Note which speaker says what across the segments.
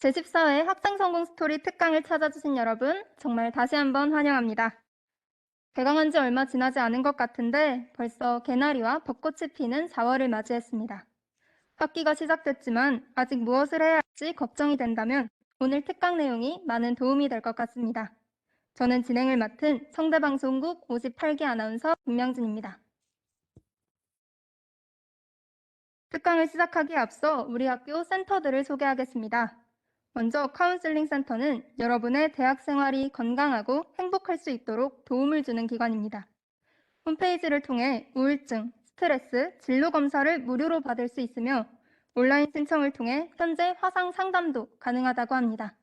Speaker 1: 제14회 학생 성공 스토리 특강을 찾아주신 여러분, 정말 다시 한번 환영합니다. 개강한 지 얼마 지나지 않은 것 같은데 벌써 개나리와 벚꽃이 피는 4월을 맞이했습니다. 학기가 시작됐지만 아직 무엇을 해야 할지 걱정이 된다면 오늘 특강 내용이 많은 도움이 될 것 같습니다. 저는 진행을 맡은 성대방송국 58기 아나운서 김명진입니다. 특강을 시작하기에 앞서 우리 학교 센터들을 소개하겠습니다. 먼저 카운슬링 센터는 여러분의 대학 생활이 건강하고 행복할 수 있도록 도움을 주는 기관입니다. 홈페이지를 통해 우울증, 스트레스, 진로 검사를 무료로 받을 수 있으며 온라인 신청을 통해 현재 화상 상담도 가능하다고 합니다.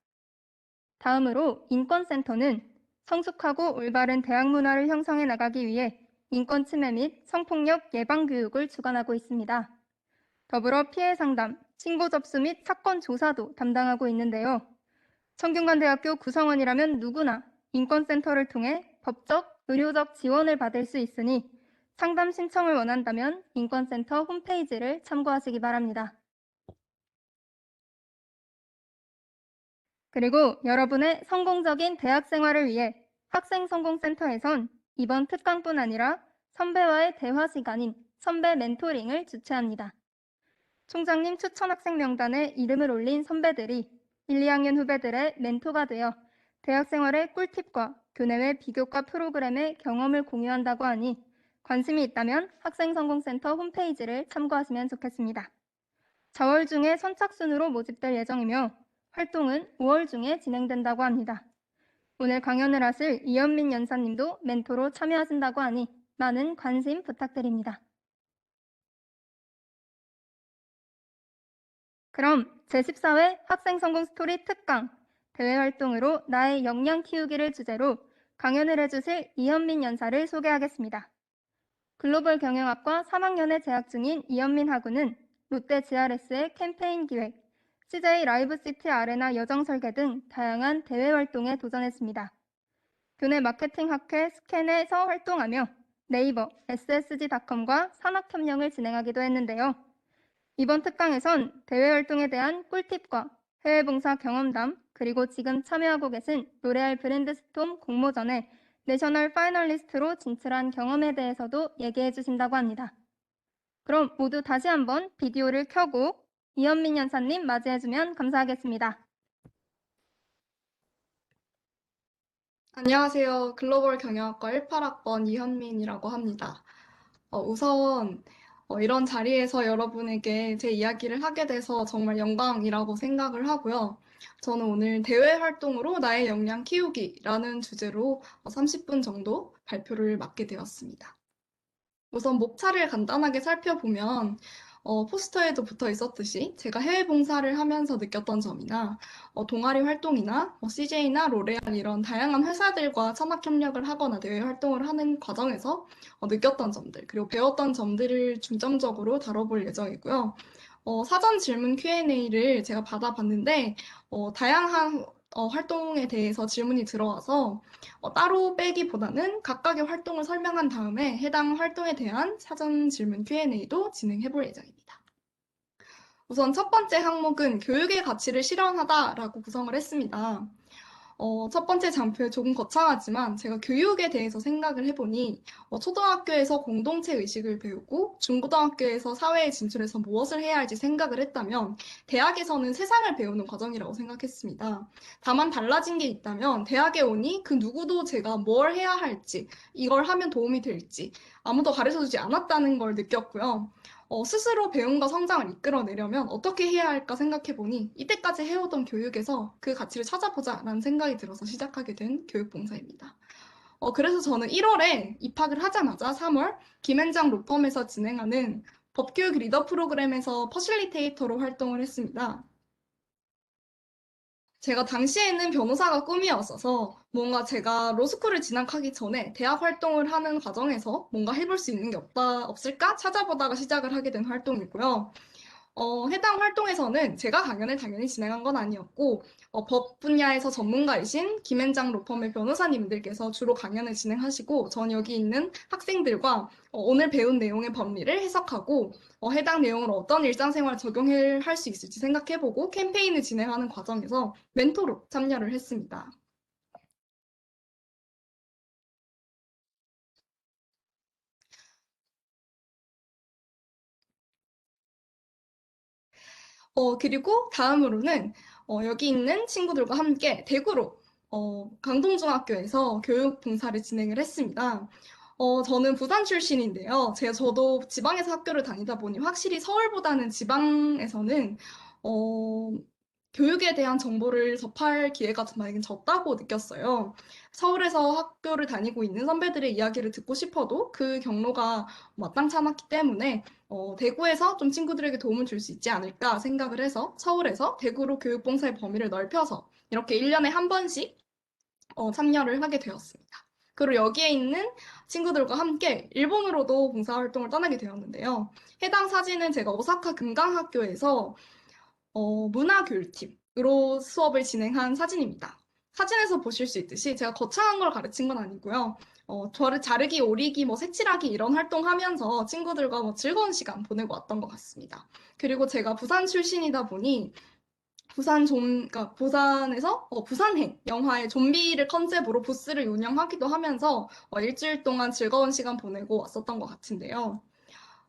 Speaker 1: 다음으로 인권센터는 성숙하고 올바른 대학 문화를 형성해 나가기 위해 인권 침해 및 성폭력 예방 교육을 주관하고 있습니다. 더불어 피해 상담, 신고 접수 및 사건 조사도 담당하고 있는데요. 청균관대학교 구성원이라면 누구나 인권센터를 통해 법적, 의료적 지원을 받을 수 있으니 상담 신청을 원한다면 인권센터 홈페이지를 참고하시기 바랍니다. 그리고 여러분의 성공적인 대학 생활을 위해 학생성공센터에선 이번 특강뿐 아니라 선배와의 대화 시간인 선배 멘토링을 주최합니다. 총장님 추천 학생 명단에 이름을 올린 선배들이 1, 2학년 후배들의 멘토가 되어 대학 생활의 꿀팁과 교내외 비교과 프로그램의 경험을 공유한다고 하니 관심이 있다면 학생성공센터 홈페이지를 참고하시면 좋겠습니다. 4월 중에 선착순으로 모집될 예정이며 활동은 5월 중에 진행된다고 합니다. 오늘 강연을 하실 이현민 연사님도 멘토로 참여하신다고 하니 많은 관심 부탁드립니다. 그럼 제14회 학생성공 스토리 특강 대외 활동으로 나의 역량 키우기를 주제로 강연을 해주실 이현민 연사를 소개하겠습니다. 글로벌 경영학과 3학년에 재학 중인 이현민 학우는 롯데 GRS의 캠페인 기획, CJ 라이브시티 아레나 여정 설계 등 다양한 대외 활동에 도전했습니다. 교내 마케팅 학회 스캔에서 활동하며 네이버, ssg.com과 산학협력을 진행하기도 했는데요. 이번 특강에선 대외 활동에 대한 꿀팁과 해외 봉사 경험담, 그리고 지금 참여하고 계신 로레알 브랜드 스톰 공모전에 내셔널 파이널리스트로 진출한 경험에 대해서도 얘기해 주신다고 합니다. 그럼 모두 다시 한번 비디오를 켜고 이현민 연사님 맞이해주면 감사하겠습니다.
Speaker 2: 안녕하세요. 글로벌 경영학과 18학번 이현민이라고 합니다. 우선 이런 자리에서 여러분에게 제 이야기를 하게 돼서 정말 영광이라고 생각을 하고요. 저는 오늘 대외 활동으로 나의 역량 키우기라는 주제로 30분 정도 발표를 맡게 되었습니다. 우선 목차를 간단하게 살펴보면 포스터에도 붙어 있었듯이 제가 해외 봉사를 하면서 느꼈던 점이나 동아리 활동이나 CJ나 로레알 이런 다양한 회사들과 천막 협력을 하거나 대외 활동을 하는 과정에서 느꼈던 점들 그리고 배웠던 점들을 중점적으로 다뤄볼 예정이고요. 사전 질문 Q&A를 제가 받아봤는데 다양한 활동에 대해서 질문이 들어와서 따로 빼기보다는 각각의 활동을 설명한 다음에 해당 활동에 대한 사전 질문 Q&A도 진행해 볼 예정입니다. 우선 첫 번째 항목은 교육의 가치를 실현하다라고 구성을 했습니다. 첫 번째 장표 조금 거창하지만 제가 교육에 대해서 생각을 해보니 초등학교에서 공동체 의식을 배우고 중고등학교에서 사회에 진출해서 무엇을 해야 할지 생각을 했다면 대학에서는 세상을 배우는 과정이라고 생각했습니다. 다만 달라진 게 있다면 대학에 오니 그 누구도 제가 뭘 해야 할지 이걸 하면 도움이 될지 아무도 가르쳐주지 않았다는 걸 느꼈고요. 스스로 배움과 성장을 이끌어내려면 어떻게 해야 할까 생각해보니 이때까지 해오던 교육에서 그 가치를 찾아보자라는 생각이 들어서 시작하게 된 교육봉사입니다. 그래서 저는 1월에 입학을 하자마자 3월 김앤장 로펌에서 진행하는 법교육 리더 프로그램에서 퍼실리테이터로 활동을 했습니다. 제가 당시에는 변호사가 꿈이었어서 뭔가 제가 로스쿨을 진학하기 전에 대학 활동을 하는 과정에서 뭔가 해볼 수 있는 게 없을까 찾아보다가 시작을 하게 된 활동이고요. 해당 활동에서는 제가 강연을 당연히 진행한 건 아니었고, 법 분야에서 전문가이신 김앤장 로펌의 변호사님들께서 주로 강연을 진행하시고, 전 여기 있는 학생들과 오늘 배운 내용의 법리를 해석하고, 해당 내용을 어떤 일상생활 적용할 수 있을지 생각해보고 캠페인을 진행하는 과정에서 멘토로 참여를 했습니다. 그리고 다음으로는 여기 있는 친구들과 함께 대구로 강동중학교에서 교육 봉사를 진행을 했습니다. 저는 부산 출신인데요. 저도 지방에서 학교를 다니다 보니 확실히 서울보다는 지방에서는 어, 교육에 대한 정보를 접할 기회가 많이 적다고 느꼈어요. 서울에서 학교를 다니고 있는 선배들의 이야기를 듣고 싶어도 그 경로가 마땅치 않았기 때문에 대구에서 좀 친구들에게 도움을 줄 수 있지 않을까 생각을 해서 서울에서 대구로 교육봉사의 범위를 넓혀서 이렇게 1년에 한 번씩 참여를 하게 되었습니다. 그리고 여기에 있는 친구들과 함께 일본으로도 봉사활동을 떠나게 되었는데요. 해당 사진은 제가 오사카 금강학교에서 문화교육팀으로 수업을 진행한 사진입니다. 사진에서 보실 수 있듯이 제가 거창한 걸 가르친 건 아니고요. 저를 자르기, 오리기, 색칠하기 이런 활동하면서 친구들과 즐거운 시간 보내고 왔던 것 같습니다. 그리고 제가 부산 출신이다 보니 그러니까 부산에서 부산행 영화의 좀비를 컨셉으로 부스를 운영하기도 하면서 일주일 동안 즐거운 시간 보내고 왔었던 것 같은데요.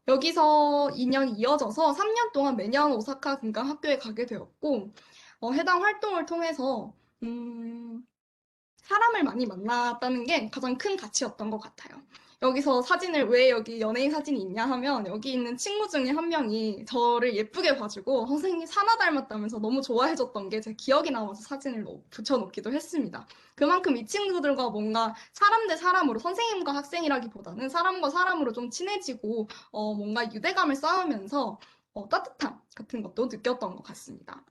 Speaker 2: 여기서 2년이 이어져서 3년 동안 매년 오사카 금강 학교에 가게 되었고, 해당 활동을 통해서, 사람을 많이 만났다는 게 가장 큰 가치였던 것 같아요. 여기서 사진을 왜 여기 연예인 사진이 있냐 하면 여기 있는 친구 중에 한 명이 저를 예쁘게 봐주고 선생님 사나 닮았다면서 너무 좋아해줬던 게 제 기억이 남아서 사진을 붙여놓기도 했습니다. 그만큼 이 친구들과 뭔가 사람 대 사람으로 선생님과 학생이라기보다는 사람과 사람으로 좀 친해지고 뭔가 유대감을 쌓으면서 따뜻함 같은 것도 느꼈던 것 같습니다.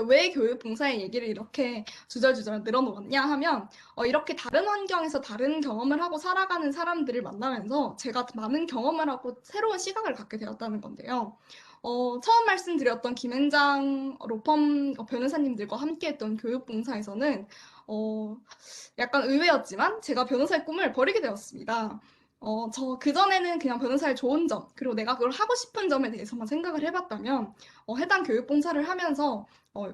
Speaker 2: 왜 교육봉사의 얘기를 이렇게 주절주절 늘어놓았냐 하면 이렇게 다른 환경에서 다른 경험을 하고 살아가는 사람들을 만나면서 제가 많은 경험을 하고 새로운 시각을 갖게 되었다는 건데요. 처음 말씀드렸던 김앤장 로펌 변호사님들과 함께했던 교육봉사에서는 약간 의외였지만 제가 변호사의 꿈을 버리게 되었습니다. 저 그전에는 그냥 변호사의 좋은 점, 그리고 내가 그걸 하고 싶은 점에 대해서만 생각을 해봤다면, 해당 교육봉사를 하면서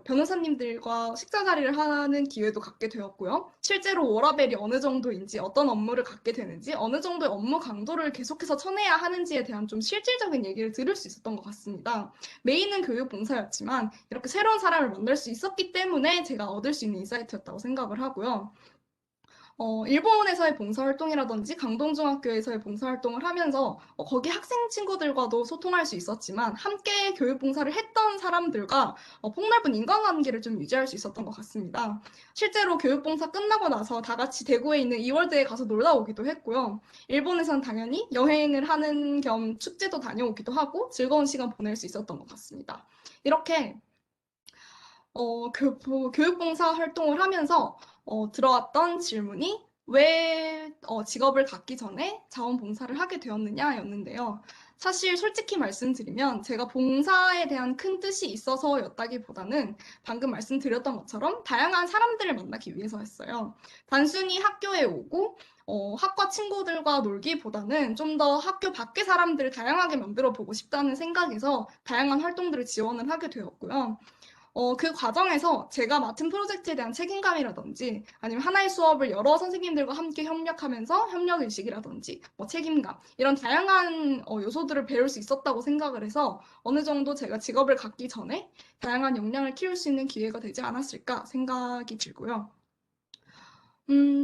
Speaker 2: 변호사님들과 식사 자리를 하는 기회도 갖게 되었고요. 실제로 워라밸이 어느 정도인지, 어떤 업무를 갖게 되는지, 어느 정도의 업무 강도를 계속해서 쳐내야 하는지에 대한 좀 실질적인 얘기를 들을 수 있었던 것 같습니다. 메인은 교육봉사였지만 이렇게 새로운 사람을 만날 수 있었기 때문에 제가 얻을 수 있는 인사이트였다고 생각을 하고요. 일본에서의 봉사활동이라든지 강동중학교에서의 봉사활동을 하면서 거기 학생 친구들과도 소통할 수 있었지만 함께 교육봉사를 했던 사람들과 폭넓은 인간관계를 좀 유지할 수 있었던 것 같습니다. 실제로 교육봉사 끝나고 나서 다 같이 대구에 있는 이월드에 가서 놀다 오기도 했고요. 일본에선 당연히 여행을 하는 겸 축제도 다녀오기도 하고 즐거운 시간 보낼 수 있었던 것 같습니다. 이렇게 교육봉사 활동을 하면서 들어왔던 질문이 왜 직업을 갖기 전에 자원봉사를 하게 되었느냐였는데요. 사실 솔직히 말씀드리면 제가 봉사에 대한 큰 뜻이 있어서였다기보다는 방금 말씀드렸던 것처럼 다양한 사람들을 만나기 위해서였어요. 단순히 학교에 오고 학과 친구들과 놀기보다는 좀 더 학교 밖의 사람들을 다양하게 만들어 보고 싶다는 생각에서 다양한 활동들을 지원을 하게 되었고요. 그 과정에서 제가 맡은 프로젝트에 대한 책임감이라든지 아니면 하나의 수업을 여러 선생님들과 함께 협력하면서 협력의식이라든지 책임감 이런 다양한 요소들을 배울 수 있었다고 생각을 해서 어느 정도 제가 직업을 갖기 전에 다양한 역량을 키울 수 있는 기회가 되지 않았을까 생각이 들고요.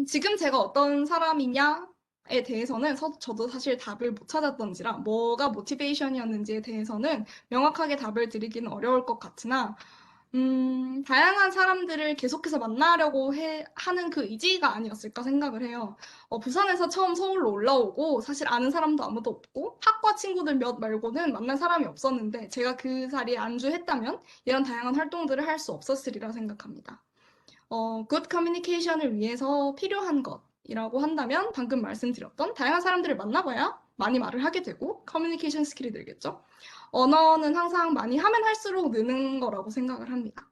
Speaker 2: 지금 제가 어떤 사람이냐에 대해서는 저도 사실 답을 못 찾았던지라 뭐가 모티베이션이었는지에 대해서는 명확하게 답을 드리기는 어려울 것 같으나 다양한 사람들을 계속해서 만나려고 하는 그 의지가 아니었을까 생각을 해요. 부산에서 처음 서울로 올라오고 사실 아는 사람도 아무도 없고 학과 친구들 몇 말고는 만난 사람이 없었는데 제가 그 자리에 안주했다면 이런 다양한 활동들을 할 수 없었으리라 생각합니다. good communication을 위해서 필요한 것이라고 한다면 방금 말씀드렸던 다양한 사람들을 만나봐야 많이 말을 하게 되고 커뮤니케이션 스킬이 늘겠죠. 언어는 항상 많이 하면 할수록 느는 거라고 생각을 합니다.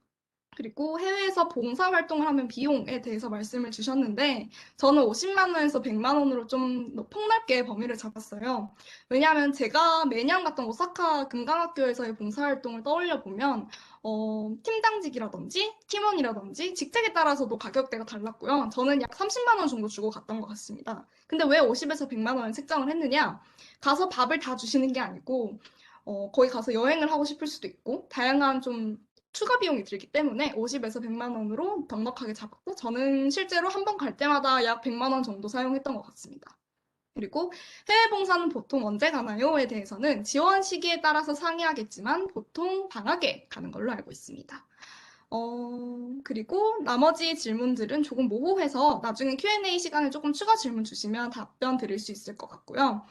Speaker 2: 그리고 해외에서 봉사활동을 하면 비용에 대해서 말씀을 주셨는데 저는 50만 원에서 100만 원으로 좀 폭넓게 범위를 잡았어요. 왜냐하면 제가 매년 갔던 오사카 금강학교에서의 봉사활동을 떠올려 보면 팀장직이라든지 팀원이라든지 직책에 따라서도 가격대가 달랐고요. 저는 약 30만 원 정도 주고 갔던 것 같습니다. 근데 왜 50에서 100만 원을 책정을 했느냐? 가서 밥을 다 주시는 게 아니고 거기 가서 여행을 하고 싶을 수도 있고 다양한 좀 추가 비용이 들기 때문에 50에서 100만 원으로 넉넉하게 잡았고 저는 실제로 한 번 갈 때마다 약 100만 원 정도 사용했던 것 같습니다. 그리고 해외 봉사는 보통 언제 가나요?에 대해서는 지원 시기에 따라서 상이하겠지만 보통 방학에 가는 걸로 알고 있습니다. 그리고 나머지 질문들은 조금 모호해서 나중에 Q&A 시간에 조금 추가 질문 주시면 답변 드릴 수 있을 것 같고요.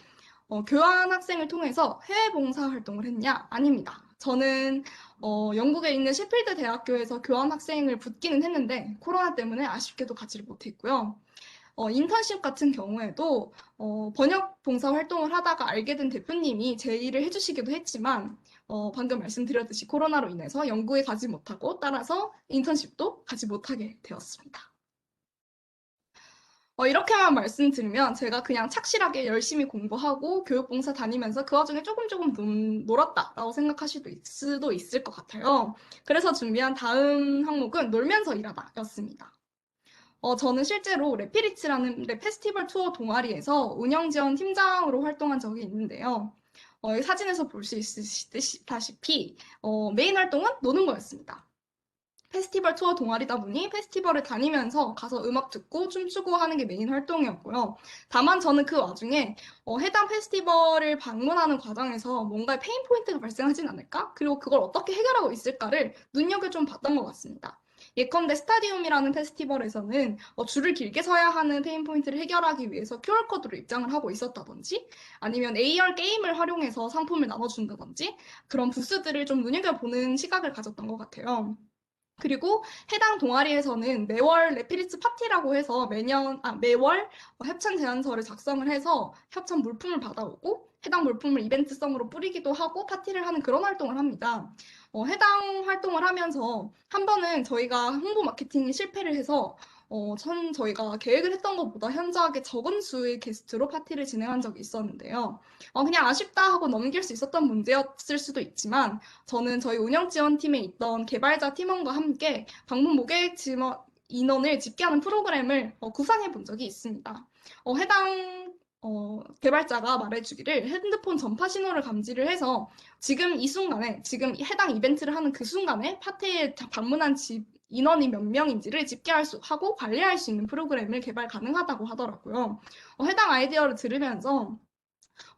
Speaker 2: 교환 학생을 통해서 해외 봉사 활동을 했냐? 아닙니다. 저는 영국에 있는 셰필드 대학교에서 교환 학생을 붙기는 했는데 코로나 때문에 아쉽게도 가지를 못했고요. 인턴십 같은 경우에도 번역 봉사 활동을 하다가 알게 된 대표님이 제의를 해주시기도 했지만 방금 말씀드렸듯이 코로나로 인해서 영국에 가지 못하고 따라서 인턴십도 가지 못하게 되었습니다. 이렇게만 말씀드리면 제가 그냥 착실하게 열심히 공부하고 교육봉사 다니면서 그 와중에 조금 놀았다라고 생각하실 수도 있을 것 같아요. 그래서 준비한 다음 항목은 놀면서 일하다였습니다. 저는 실제로 랩피리츠라는 랩 페스티벌 투어 동아리에서 운영 지원 팀장으로 활동한 적이 있는데요. 사진에서 볼 수 있으시다시피 메인 활동은 노는 거였습니다. 페스티벌 투어 동아리다 보니 페스티벌을 다니면서 가서 음악 듣고 춤추고 하는 게 메인 활동이었고요. 다만 저는 그 와중에 해당 페스티벌을 방문하는 과정에서 뭔가 페인 포인트가 발생하진 않을까? 그리고 그걸 어떻게 해결하고 있을까를 눈여겨 좀 봤던 것 같습니다. 예컨대 스타디움이라는 페스티벌에서는 줄을 길게 서야 하는 페인 포인트를 해결하기 위해서 QR코드로 입장을 하고 있었다든지 아니면 AR 게임을 활용해서 상품을 나눠준다든지 그런 부스들을 좀 눈여겨보는 시각을 가졌던 것 같아요. 그리고 해당 동아리에서는 매월 레피리츠 파티라고 해서 매월 협찬 제안서를 작성을 해서 협찬 물품을 받아오고 해당 물품을 이벤트성으로 뿌리기도 하고 파티를 하는 그런 활동을 합니다. 해당 활동을 하면서 한 번은 저희가 홍보 마케팅에 실패를 해서 저희가 계획을 했던 것보다 현저하게 적은 수의 게스트로 파티를 진행한 적이 있었는데요. 그냥 아쉽다 하고 넘길 수 있었던 문제였을 수도 있지만 저는 저희 운영지원팀에 있던 개발자 팀원과 함께 방문 고객 인원을 집계하는 프로그램을 구상해 본 적이 있습니다. 해당 개발자가 말해주기를 핸드폰 전파 신호를 감지를 해서 지금 이 순간에 지금 해당 이벤트를 하는 그 순간에 파티에 방문한 인원이 몇 명인지를 하고 관리할 수 있는 프로그램을 개발 가능하다고 하더라고요. 해당 아이디어를 들으면서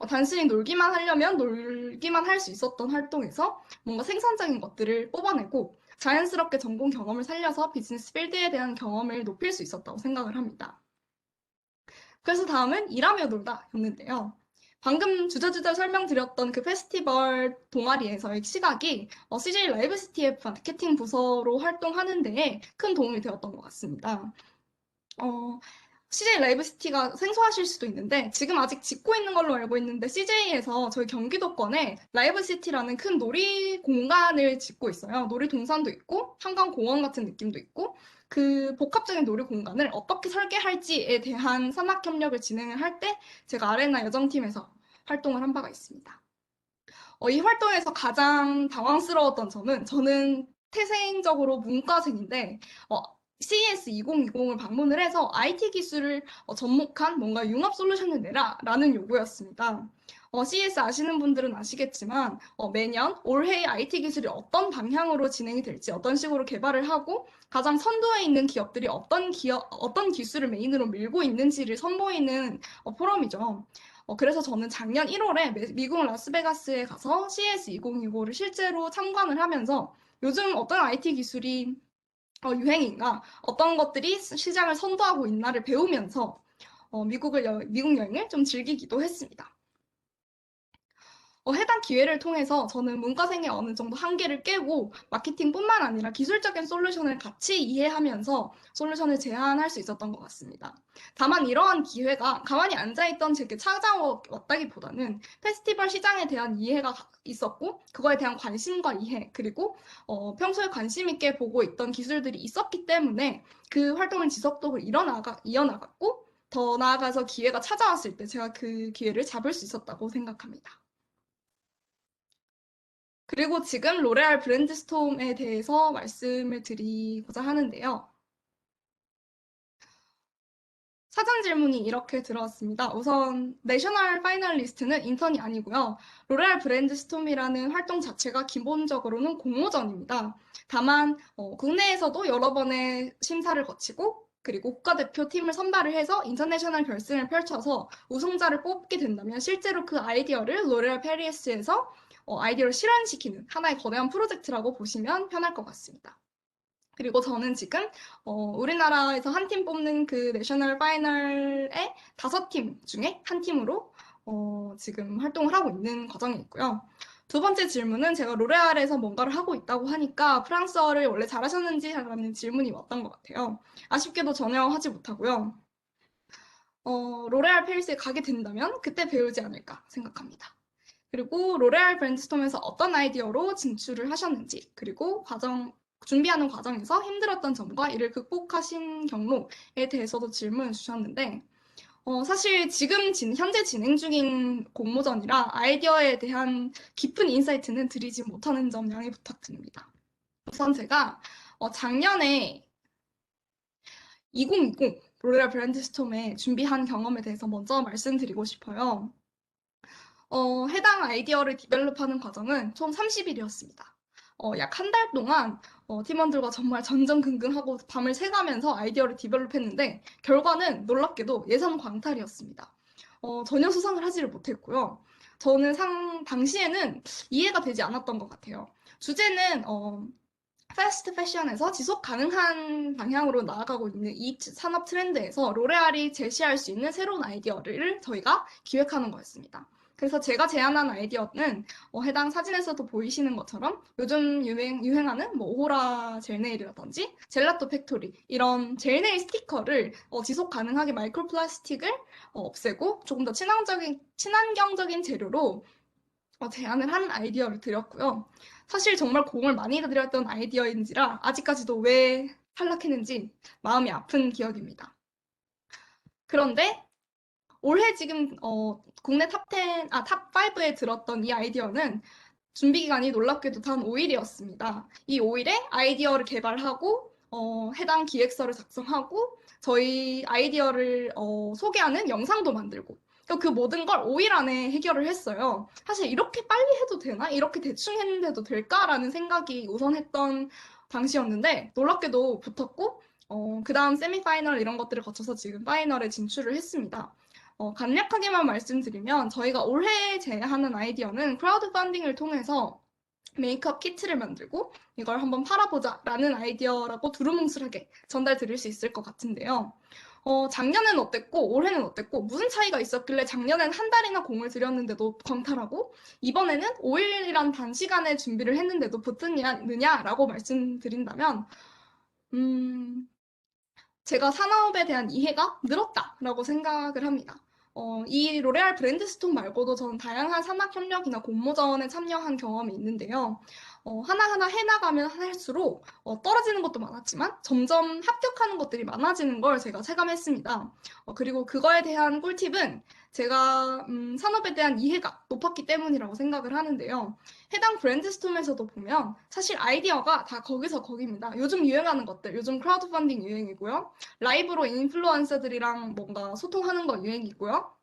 Speaker 2: 단순히 놀기만 하려면 놀기만 할 수 있었던 활동에서 뭔가 생산적인 것들을 뽑아내고 자연스럽게 전공 경험을 살려서 비즈니스 필드에 대한 경험을 높일 수 있었다고 생각을 합니다. 그래서 다음은 일하며 놀다였는데요. 방금 주저주저 설명드렸던 그 페스티벌 동아리에서의 시각이 CJ 라이브시티의 마케팅 부서로 활동하는 데에 큰 도움이 되었던 것 같습니다. CJ 라이브시티가 생소하실 수도 있는데 지금 아직 짓고 있는 걸로 알고 있는데 CJ에서 저희 경기도권에 라이브시티라는 큰 놀이 공간을 짓고 있어요. 놀이 동산도 있고 한강공원 같은 느낌도 있고 그 복합적인 놀이 공간을 어떻게 설계할지에 대한 산학 협력을 진행을 할 때 제가 아레나 여정팀에서 활동을 한 바가 있습니다. 이 활동에서 가장 당황스러웠던 점은 저는 태생적으로 문과생인데 CES 2020을 방문을 해서 IT 기술을 접목한 뭔가 융합 솔루션을 내라라는 요구였습니다. CES 아시는 분들은 아시겠지만 매년 올해의 IT 기술이 어떤 방향으로 진행이 될지 어떤 식으로 개발을 하고 가장 선두에 있는 기업들이 어떤 기술을 메인으로 밀고 있는지를 선보이는 포럼이죠. 그래서 저는 작년 1월에 미국 라스베가스에 가서 CES 2025를 실제로 참관을 하면서 요즘 어떤 IT 기술이 유행인가, 어떤 것들이 시장을 선도하고 있나를 배우면서 미국 여행을 좀 즐기기도 했습니다. 해당 기회를 통해서 저는 문과생의 어느 정도 한계를 깨고 마케팅뿐만 아니라 기술적인 솔루션을 같이 이해하면서 솔루션을 제안할 수 있었던 것 같습니다. 다만 이러한 기회가 가만히 앉아있던 제게 찾아왔다기보다는 페스티벌 시장에 대한 이해가 있었고 그거에 대한 관심과 이해 그리고 평소에 관심 있게 보고 있던 기술들이 있었기 때문에 그 활동을 지속적으로 이어나갔고 더 나아가서 기회가 찾아왔을 때 제가 그 기회를 잡을 수 있었다고 생각합니다. 그리고 지금 로레알 브랜드스톰에 대해서 말씀을 드리고자 하는데요. 사전 질문이 이렇게 들어왔습니다. 우선 내셔널 파이널리스트는 인턴이 아니고요. 로레알 브랜드스톰이라는 활동 자체가 기본적으로는 공모전입니다. 다만 국내에서도 여러 번의 심사를 거치고 그리고 국가대표팀을 선발을 해서 인터내셔널 결승을 펼쳐서 우승자를 뽑게 된다면 실제로 그 아이디어를 로레알 페리스에서 아이디어를 실현시키는 하나의 거대한 프로젝트라고 보시면 편할 것 같습니다. 그리고 저는 지금 우리나라에서 한 팀 뽑는 그 내셔널 파이널의 5팀 중에 한 팀으로 지금 활동을 하고 있는 과정에 있고요. 두 번째 질문은 제가 로레알에서 뭔가를 하고 있다고 하니까 프랑스어를 원래 잘하셨는지라는 질문이 왔던 것 같아요. 아쉽게도 전혀 하지 못하고요. 로레알 페리스에 가게 된다면 그때 배우지 않을까 생각합니다. 그리고 로레알 브랜드스톰에서 어떤 아이디어로 진출을 하셨는지, 그리고 준비하는 과정에서 힘들었던 점과 이를 극복하신 경로에 대해서도 질문을 주셨는데, 사실 지금 현재 진행 중인 공모전이라 아이디어에 대한 깊은 인사이트는 드리지 못하는 점 양해 부탁드립니다. 우선 제가 작년에 2020 로레알 브랜드스톰에 준비한 경험에 대해서 먼저 말씀드리고 싶어요. 해당 아이디어를 디벨롭하는 과정은 총 30일이었습니다. 약 한 달 동안 팀원들과 정말 전전긍긍하고 밤을 새가면서 아이디어를 디벨롭했는데 결과는 놀랍게도 예상 광탈이었습니다. 전혀 수상을 하지를 못했고요. 저는 당시에는 이해가 되지 않았던 것 같아요. 주제는 패스트 패션에서 지속 가능한 방향으로 나아가고 있는 이 산업 트렌드에서 로레알이 제시할 수 있는 새로운 아이디어를 저희가 기획하는 거였습니다. 그래서 제가 제안한 아이디어는 해당 사진에서도 보이시는 것처럼 요즘 유행하는 오호라 젤네일이라든지 젤라또 팩토리 이런 젤네일 스티커를 지속 가능하게 마이크로 플라스틱을 없애고 조금 더 친환경적인 재료로 제안을 한 아이디어를 드렸고요. 사실 정말 공을 많이 들였던 아이디어인지라 아직까지도 왜 탈락했는지 마음이 아픈 기억입니다. 그런데 올해 지금 국내 탑 5에 들었던 이 아이디어는 준비 기간이 놀랍게도 단 5일이었습니다. 이 5일에 아이디어를 개발하고 해당 기획서를 작성하고 저희 아이디어를 소개하는 영상도 만들고 그 모든 걸 5일 안에 해결을 했어요. 사실 이렇게 빨리 해도 되나? 이렇게 대충 했는데도 될까라는 생각이 우선했던 당시였는데 놀랍게도 붙었고 그 다음 세미파이널 이런 것들을 거쳐서 지금 파이널에 진출을 했습니다. 간략하게만 말씀드리면 저희가 올해 제안하는 아이디어는 크라우드 펀딩을 통해서 메이크업 키트를 만들고 이걸 한번 팔아보자라는 아이디어라고 두루뭉술하게 전달드릴 수 있을 것 같은데요. 작년에는 어땠고 올해는 어땠고 무슨 차이가 있었길래 작년엔 한 달이나 공을 들였는데도 광탈하고 이번에는 5일이란 단시간에 준비를 했는데도 붙느냐라고 말씀드린다면 제가 산업에 대한 이해가 늘었다라고 생각을 합니다. 이 로레알 브랜드스톤 말고도 저는 다양한 산학협력이나 공모전에 참여한 경험이 있는데요. 하나하나 해나가면 할수록 떨어지는 것도 많았지만 점점 합격하는 것들이 많아지는 걸 제가 체감했습니다. 그리고 그거에 대한 꿀팁은 제가 산업에 대한 이해가 높았기 때문이라고 생각을 하는데요. 해당 브랜드스톰에서도 보면 사실 아이디어가 다 거기서 거기입니다. 요즘 유행하는 것들, 요즘 크라우드 펀딩 유행이고요. 라이브로 인플루언서들이랑 뭔가 소통하는 거 유행이고요.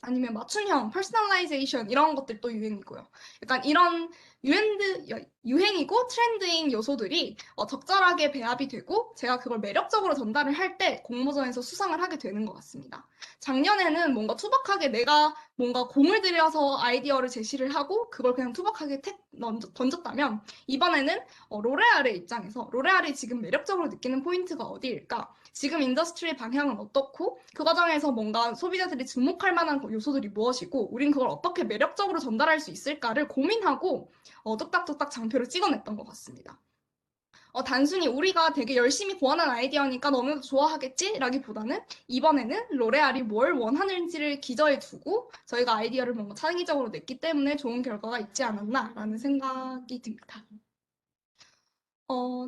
Speaker 2: 아니면 맞춤형, 퍼스널라이제이션 이런 것들도 유행이고요. 약간 이런 유행이고 트렌드인 요소들이 적절하게 배합이 되고 제가 그걸 매력적으로 전달을 할 때 공모전에서 수상을 하게 되는 것 같습니다. 작년에는 뭔가 투박하게 내가 뭔가 공을 들여서 아이디어를 제시를 하고 그걸 그냥 투박하게 던졌다면 이번에는 로레알의 입장에서 로레알이 지금 매력적으로 느끼는 포인트가 어디일까? 지금 인더스트리의 방향은 어떻고 그 과정에서 뭔가 소비자들이 주목할 만한 요소들이 무엇이고 우린 그걸 어떻게 매력적으로 전달할 수 있을까를 고민하고 뚝딱뚝딱 장표를 찍어냈던 것 같습니다. 단순히 우리가 되게 열심히 고안한 아이디어니까 너네도 좋아하겠지? 라기보다는 이번에는 로레알이 뭘 원하는지를 기저에 두고 저희가 아이디어를 뭔가 창의적으로 냈기 때문에 좋은 결과가 있지 않았나라는 생각이 듭니다.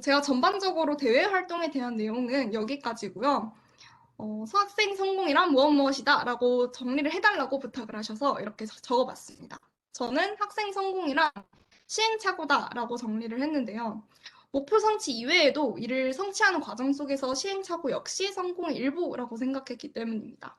Speaker 2: 제가 전반적으로 대외 활동에 대한 내용은 여기까지고요. 수학생 성공이란 무엇이다 라고 정리를 해달라고 부탁을 하셔서 이렇게 적어봤습니다. 저는 학생 성공이란 시행착오다 라고 정리를 했는데요. 목표 성취 이외에도 이를 성취하는 과정 속에서 시행착오 역시 성공의 일부라고 생각했기 때문입니다.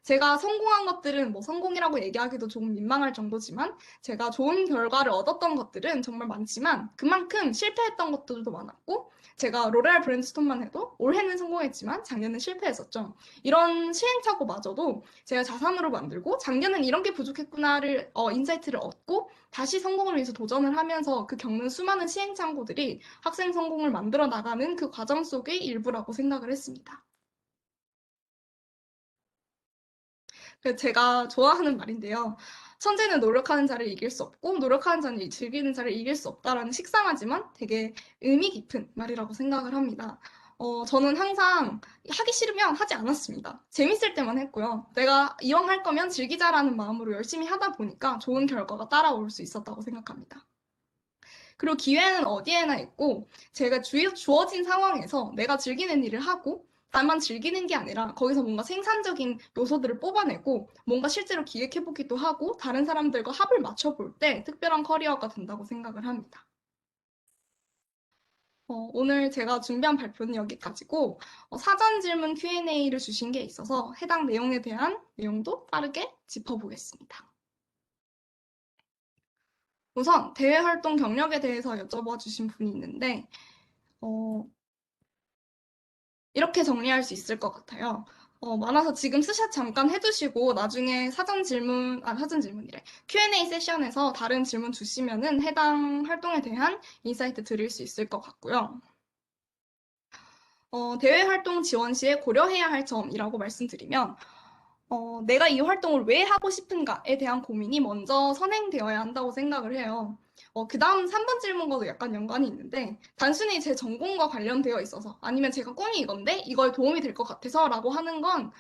Speaker 2: 제가 성공한 것들은 뭐 성공이라고 얘기하기도 조금 민망할 정도지만 제가 좋은 결과를 얻었던 것들은 정말 많지만 그만큼 실패했던 것들도 많았고 제가 로레알 브랜드스톤만 해도 올해는 성공했지만 작년은 실패했었죠. 이런 시행착오마저도 제가 자산으로 만들고 작년은 이런 게 부족했구나를 인사이트를 얻고 다시 성공을 위해서 도전을 하면서 그 겪는 수많은 시행착오들이 학생 성공을 만들어 나가는 그 과정 속의 일부라고 생각을 했습니다. 제가 좋아하는 말인데요. 천재는 노력하는 자를 이길 수 없고 노력하는 자는 즐기는 자를 이길 수 없다라는 식상하지만 되게 의미 깊은 말이라고 생각을 합니다. 저는 항상 하기 싫으면 하지 않았습니다. 재밌을 때만 했고요. 내가 이왕 할 거면 즐기자라는 마음으로 열심히 하다 보니까 좋은 결과가 따라올 수 있었다고 생각합니다. 그리고 기회는 어디에나 있고 제가 주어진 상황에서 내가 즐기는 일을 하고 나만 즐기는 게 아니라 거기서 뭔가 생산적인 요소들을 뽑아내고 뭔가 실제로 기획해보기도 하고 다른 사람들과 합을 맞춰볼 때 특별한 커리어가 된다고 생각을 합니다. 오늘 제가 준비한 발표는 여기까지고 사전 질문 Q&A를 주신 게 있어서 해당 내용에 대한 내용도 빠르게 짚어보겠습니다. 우선 대외 활동 경력에 대해서 여쭤봐 주신 분이 있는데 이렇게 정리할 수 있을 것 같아요. 많아서 지금 스샷 잠깐 해두시고 나중에 사전 질문이래. Q&A 세션에서 다른 질문 주시면은 해당 활동에 대한 인사이트 드릴 수 있을 것 같고요. 대외 활동 지원 시에 고려해야 할 점이라고 말씀드리면 내가 이 활동을 왜 하고 싶은가에 대한 고민이 먼저 선행되어야 한다고 생각을 해요. 그 다음 3번 질문과도 약간 연관이 있는데 단순히 제 전공과 관련되어 있어서 아니면 제가 꿈이 이건데 이거에 도움이 될 것 같아서 라고 하는 건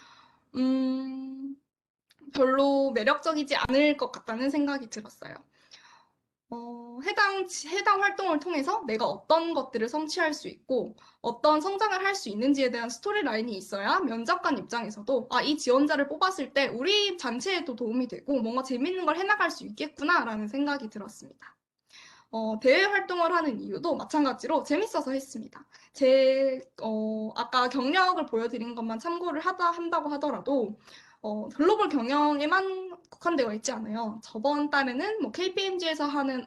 Speaker 2: 별로 매력적이지 않을 것 같다는 생각이 들었어요. 해당 활동을 통해서 내가 어떤 것들을 성취할 수 있고 어떤 성장을 할 수 있는지에 대한 스토리라인이 있어야 면접관 입장에서도 이 지원자를 뽑았을 때 우리 단체에도 도움이 되고 뭔가 재밌는 걸 해나갈 수 있겠구나라는 생각이 들었습니다. 대외 활동을 하는 이유도 마찬가지로 재밌어서 했습니다. 아까 경력을 보여드린 것만 참고를 한다고 하더라도 글로벌 경영에만 국한되어 있지 않아요. 저번 달에는 뭐 KPMG에서 하는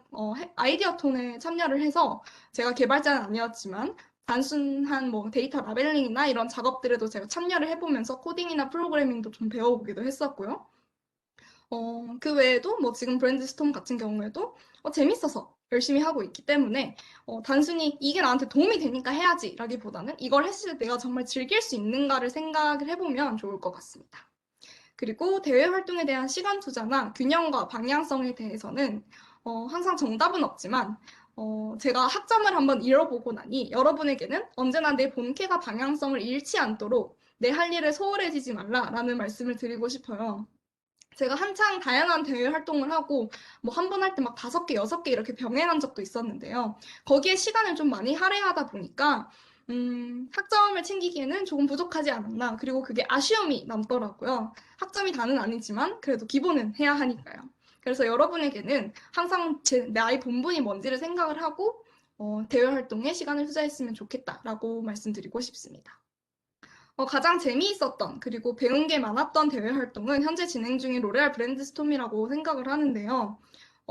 Speaker 2: 아이디어 톤에 참여를 해서 제가 개발자는 아니었지만 단순한 뭐 데이터 라벨링이나 이런 작업들에도 제가 참여를 해보면서 코딩이나 프로그래밍도 좀 배워보기도 했었고요. 그 외에도 뭐 지금 브랜드스톰 같은 경우에도 재밌어서 열심히 하고 있기 때문에 단순히 이게 나한테 도움이 되니까 해야지 라기보다는 이걸 했을 때 내가 정말 즐길 수 있는가를 생각을 해보면 좋을 것 같습니다. 그리고 대외 활동에 대한 시간 투자나 균형과 방향성에 대해서는 항상 정답은 없지만 제가 학점을 한번 잃어보고 나니 여러분에게는 언제나 내 본캐가 방향성을 잃지 않도록 내 할 일에 소홀해지지 말라라는 말씀을 드리고 싶어요. 제가 한창 다양한 대외 활동을 하고 뭐 한 번 할 때 막 5개, 6개 이렇게 병행한 적도 있었는데요. 거기에 시간을 좀 많이 할애하다 보니까 학점을 챙기기에는 조금 부족하지 않았나. 그리고 그게 아쉬움이 남더라고요. 학점이 다는 아니지만 그래도 기본은 해야 하니까요. 그래서 여러분에게는 항상 나의 본분이 뭔지를 생각을 하고 대외 활동에 시간을 투자했으면 좋겠다라고 말씀드리고 싶습니다. 가장 재미있었던 그리고 배운 게 많았던 대외 활동은 현재 진행 중인 로레알 브랜드 스톰이라고 생각을 하는데요.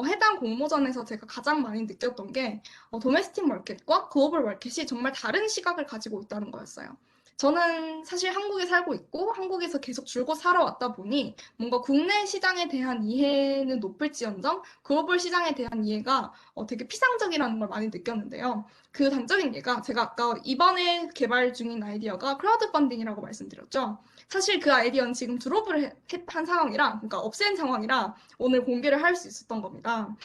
Speaker 2: 해당 공모전에서 제가 가장 많이 느꼈던 게 도메스틱 마켓과 글로벌 마켓이 정말 다른 시각을 가지고 있다는 거였어요. 저는 사실 한국에 살고 있고 한국에서 계속 줄곧 살아왔다 보니 뭔가 국내 시장에 대한 이해는 높을지언정 글로벌 시장에 대한 이해가 되게 피상적이라는 걸 많이 느꼈는데요. 그 단적인 예가 제가 아까 이번에 개발 중인 아이디어가 크라우드 펀딩이라고 말씀드렸죠. 사실 그 아이디어는 지금 드롭을 한 상황이라, 그러니까 없앤 상황이라 오늘 공개를 할 수 있었던 겁니다.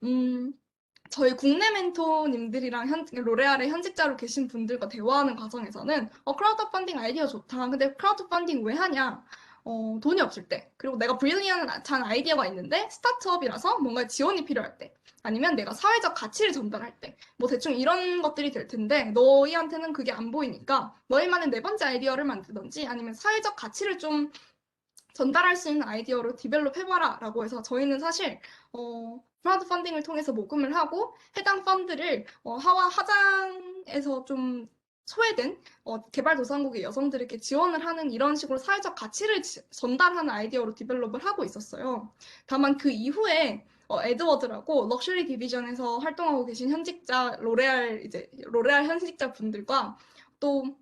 Speaker 2: 음, 저희 국내 멘토님들이랑 로레알의 현직자로 계신 분들과 대화하는 과정에서는 크라우드 펀딩 아이디어 좋다. 근데 크라우드 펀딩 왜 하냐? 돈이 없을 때. 그리고 내가 브릴리언한 아이디어가 있는데 스타트업이라서 뭔가 지원이 필요할 때. 아니면 내가 사회적 가치를 전달할 때. 뭐 대충 이런 것들이 될 텐데 너희한테는 그게 안 보이니까 너희만의 네 번째 아이디어를 만들든지 아니면 사회적 가치를 좀 전달할 수 있는 아이디어로 디벨롭 해봐라 라고 해서 저희는 사실 크라우드 펀딩을 통해서 모금을 하고 해당 펀드를 하장에서 좀 소외된 개발도상국의 여성들에게 지원을 하는 이런 식으로 사회적 가치를 전달하는 아이디어로 디벨롭을 하고 있었어요. 다만 그 이후에 에드워드라고 럭셔리 디비전에서 활동하고 계신 현직자 로레알 현직자 분들과 또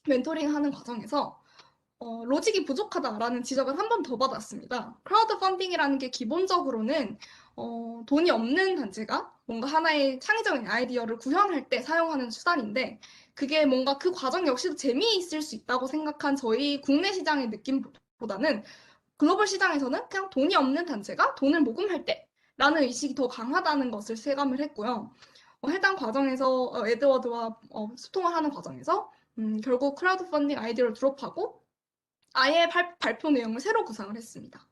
Speaker 2: 멘토링하는 과정에서 로직이 부족하다라는 지적을 한 번 더 받았습니다. 크라우드 펀딩이라는 게 기본적으로는 돈이 없는 단체가 뭔가 하나의 창의적인 아이디어를 구현할 때 사용하는 수단인데 그게 뭔가 그 과정 역시도 재미있을 수 있다고 생각한 저희 국내 시장의 느낌보다는 글로벌 시장에서는 그냥 돈이 없는 단체가 돈을 모금할 때라는 의식이 더 강하다는 것을 체감을 했고요. 해당 과정에서 에드워드와 소통을 하는 과정에서 결국 크라우드 펀딩 아이디어를 드롭하고 아예 발표 내용을 새로 구상을 했습니다.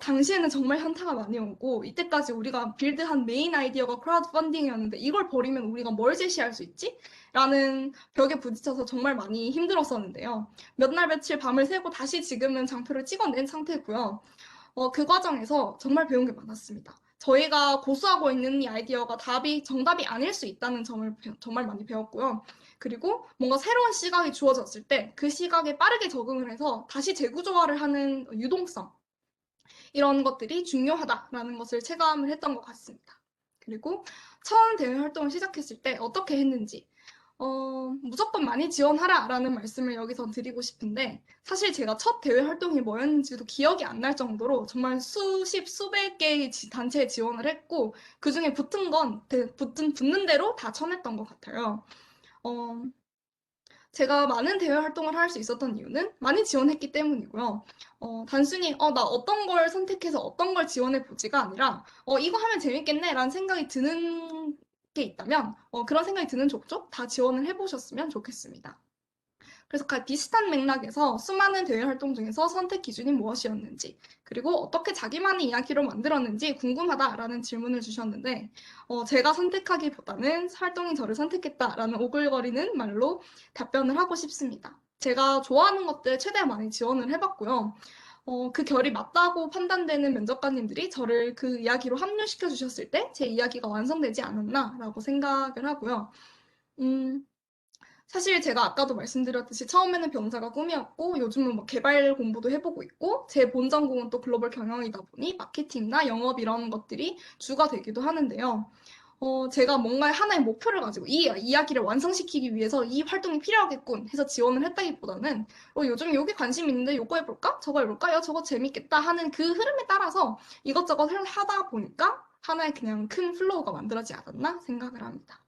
Speaker 2: 당시에는 정말 현타가 많이 오고 이때까지 우리가 빌드한 메인 아이디어가 크라우드 펀딩이었는데 이걸 버리면 우리가 뭘 제시할 수 있지? 라는 벽에 부딪혀서 정말 많이 힘들었었는데요. 몇 날 며칠 밤을 새고 다시 지금은 장표를 찍어낸 상태고요. 그 과정에서 정말 배운 게 많았습니다. 저희가 고수하고 있는 이 아이디어가 정답이 아닐 수 있다는 점을 정말 많이 배웠고요. 그리고 뭔가 새로운 시각이 주어졌을 때 그 시각에 빠르게 적응을 해서 다시 재구조화를 하는 유동성, 이런 것들이 중요하다라는 것을 체감을 했던 것 같습니다. 그리고 처음 대외 활동을 시작했을 때 어떻게 했는지, 무조건 많이 지원하라라는 말씀을 여기서 드리고 싶은데 사실 제가 첫 대외 활동이 뭐였는지도 기억이 안 날 정도로 정말 수백 개의 단체에 지원을 했고 그중에 붙는 대로 다 쳐냈던 것 같아요. 어, 제가 많은 대외 활동을 할 수 있었던 이유는 많이 지원했기 때문이고요. 단순히 나 어떤 걸 선택해서 어떤 걸 지원해 보지가 아니라 이거 하면 재밌겠네 라는 생각이 드는 게 있다면 그런 생각이 드는 족족 다 지원을 해보셨으면 좋겠습니다. 그래서 비슷한 맥락에서 수많은 대외 활동 중에서 선택 기준이 무엇이었는지, 그리고 어떻게 자기만의 이야기로 만들었는지 궁금하다라는 질문을 주셨는데, 제가 선택하기보다는 활동이 저를 선택했다라는 오글거리는 말로 답변을 하고 싶습니다. 제가 좋아하는 것들 최대한 많이 지원을 해봤고요. 그 결이 맞다고 판단되는 면접관님들이 저를 그 이야기로 합류시켜 주셨을 때 제 이야기가 완성되지 않았나라고 생각을 하고요. 사실 제가 아까도 말씀드렸듯이 처음에는 병사가 꿈이었고 요즘은 뭐 개발 공부도 해보고 있고 제 본 전공은 또 글로벌 경영이다 보니 마케팅이나 영업 이런 것들이 주가 되기도 하는데요. 제가 뭔가 하나의 목표를 가지고 이 이야기를 완성시키기 위해서 이 활동이 필요하겠군 해서 지원을 했다기보다는 요즘 여기 관심 있는데 요거 해볼까? 저거 해볼까? 야, 저거 재밌겠다 하는 그 흐름에 따라서 이것저것 하다 보니까 하나의 그냥 큰 플로우가 만들어지지 않았나 생각을 합니다.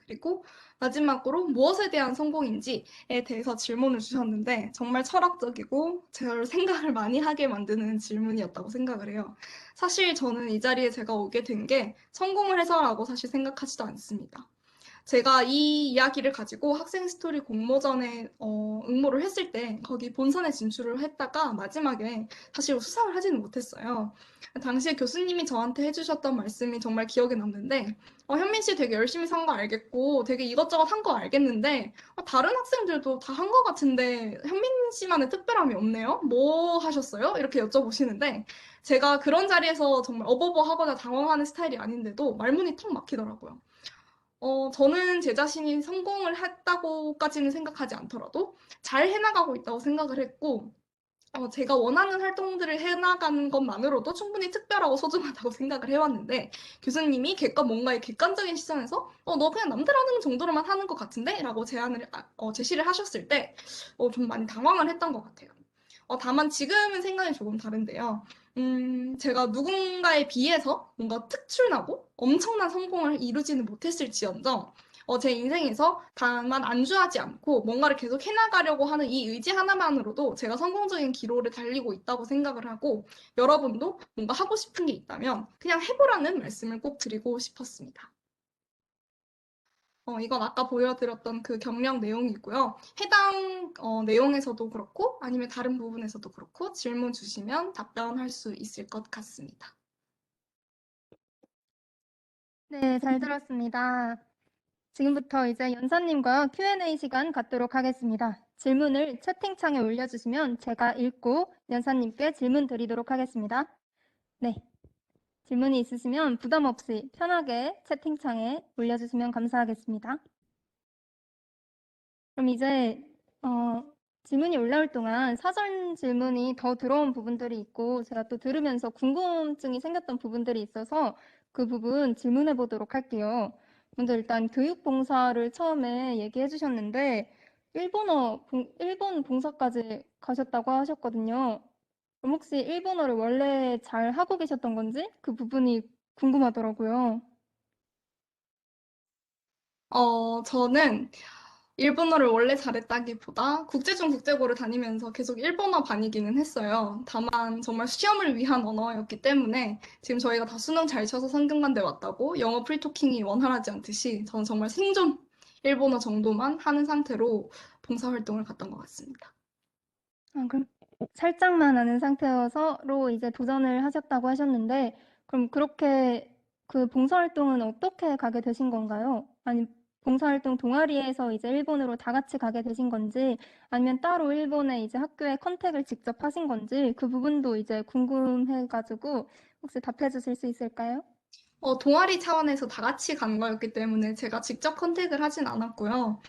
Speaker 2: 그리고 마지막으로 무엇에 대한 성공인지에 대해서 질문을 주셨는데 정말 철학적이고 저를 생각을 많이 하게 만드는 질문이었다고 생각을 해요. 사실 저는 이 자리에 제가 오게 된 게 성공을 해서라고 사실 생각하지도 않습니다. 제가 이 이야기를 가지고 학생 스토리 공모전에 응모를 했을 때 거기 본선에 진출을 했다가 마지막에 사실 수상을 하지는 못했어요. 당시에 교수님이 저한테 해주셨던 말씀이 정말 기억에 남는데 현민 씨 되게 열심히 산 거 알겠고 되게 이것저것 한 거 알겠는데 다른 학생들도 다 한 거 같은데 현민 씨만의 특별함이 없네요? 뭐 하셨어요? 이렇게 여쭤보시는데 제가 그런 자리에서 정말 어버버하거나 당황하는 스타일이 아닌데도 말문이 턱 막히더라고요. 저는 제 자신이 성공을 했다고까지는 생각하지 않더라도 잘 해나가고 있다고 생각을 했고, 제가 원하는 활동들을 해나가는 것만으로도 충분히 특별하고 소중하다고 생각을 해왔는데, 교수님이 뭔가의 객관적인 시선에서, 너 그냥 남들 하는 정도로만 하는 것 같은데? 라고 제시를 하셨을 때, 좀 많이 당황을 했던 것 같아요. 다만 지금은 생각이 조금 다른데요. 제가 누군가에 비해서 뭔가 특출나고 엄청난 성공을 이루지는 못했을지언정, 제 인생에서 다만 안주하지 않고 뭔가를 계속 해나가려고 하는 이 의지 하나만으로도 제가 성공적인 기로를 달리고 있다고 생각을 하고, 여러분도 뭔가 하고 싶은 게 있다면 그냥 해보라는 말씀을 꼭 드리고 싶었습니다. 이건 아까 보여드렸던 그 경력 내용이고요. 해당 내용에서도 그렇고 아니면 다른 부분에서도 그렇고 질문 주시면 답변할 수 있을 것 같습니다.
Speaker 1: 네, 잘 들었습니다. 지금부터 이제 연사님과 Q&A 시간 갖도록 하겠습니다. 질문을 채팅창에 올려주시면 제가 읽고 연사님께 질문 드리도록 하겠습니다. 네, 질문이 있으시면 부담 없이 편하게 채팅창에 올려주시면 감사하겠습니다. 그럼 이제 질문이 올라올 동안 사전 질문이 더 들어온 부분들이 있고 제가 또 들으면서 궁금증이 생겼던 부분들이 있어서 그 부분 질문해 보도록 할게요. 먼저 일단 교육봉사를 처음에 얘기해 주셨는데 일본 봉사까지 가셨다고 하셨거든요. 그럼 혹시 일본어를 원래 잘 하고 계셨던 건지 그 부분이 궁금하더라고요.
Speaker 2: 저는 일본어를 원래 잘했다기보다 국제 중 국제고를 다니면서 계속 일본어 반이기는 했어요. 다만 정말 시험을 위한 언어였기 때문에 지금 저희가 다 수능 잘 쳐서 상경관대 왔다고 영어 프리토킹이 원활하지 않듯이 저는 정말 생존 일본어 정도만 하는 상태로 봉사활동을 갔던 것 같습니다.
Speaker 1: 그럼 살짝만 아는 상태여서로 이제 도전을 하셨다고 하셨는데, 그럼 그렇게 그 봉사활동은 어떻게 가게 되신 건가요? 아니, 봉사활동 동아리에서 이제 일본으로 다 같이 가게 되신 건지, 아니면 따로 일본에 이제 학교에 컨택을 직접 하신 건지, 그 부분도 이제 궁금해가지고 혹시 답해 주실 수 있을까요?
Speaker 2: 동아리 차원에서 다 같이 간 거였기 때문에 제가 직접 컨택을 하진 않았고요.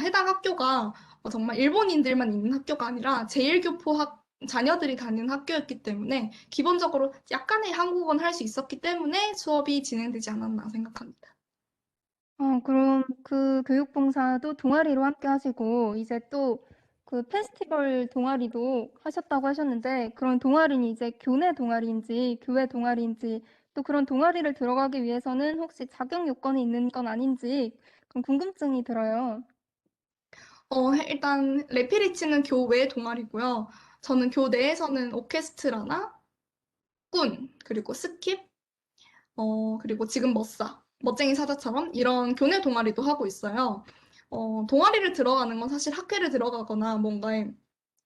Speaker 2: 해당 학교가 정말 일본인들만 있는 학교가 아니라 제1교포 자녀들이 다니는 학교였기 때문에 기본적으로 약간의 한국어는 할 수 있었기 때문에 수업이 진행되지 않았나 생각합니다.
Speaker 1: 그럼 그 교육봉사도 동아리로 함께 하시고, 이제 또 그 페스티벌 동아리도 하셨다고 하셨는데, 그런 동아리는 이제 교내 동아리인지, 교회 동아리인지, 또 그런 동아리를 들어가기 위해서는 혹시 자격 요건이 있는 건 아닌지, 그런 궁금증이 들어요.
Speaker 2: 일단 레피리치는 교외 동아리고요. 저는 교내에서는 오케스트라나 그리고 스킵, 그리고 지금 멋쟁이 사자처럼 이런 교내 동아리도 하고 있어요. 동아리를 들어가는 건 사실 학회를 들어가거나 뭔가의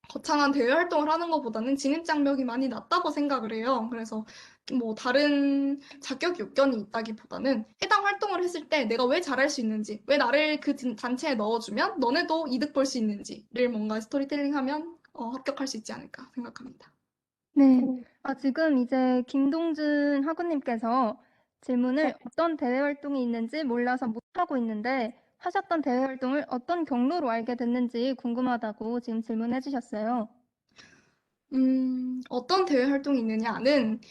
Speaker 2: 거창한 대외 활동을 하는 것보다는 진입 장벽이 많이 낮다고 생각을 해요. 그래서 뭐 다른 자격 요건이 있다기보다는 해당 활동을 했을 때 내가 왜 잘할 수 있는지, 왜 나를 그 단체에 넣어주면 너네도 이득 볼 수 있는지를 뭔가 스토리텔링하면 합격할 수 있지 않을까 생각합니다.
Speaker 1: 네. 지금 이제 김동준 학우님께서 질문을 어떤 대외 활동이 있는지 몰라서 못하고 있는데 하셨던 대외 활동을 어떤 경로로 알게 됐는지 궁금하다고 지금 질문해 주셨어요.
Speaker 2: 어떤 대외 활동이 있느냐는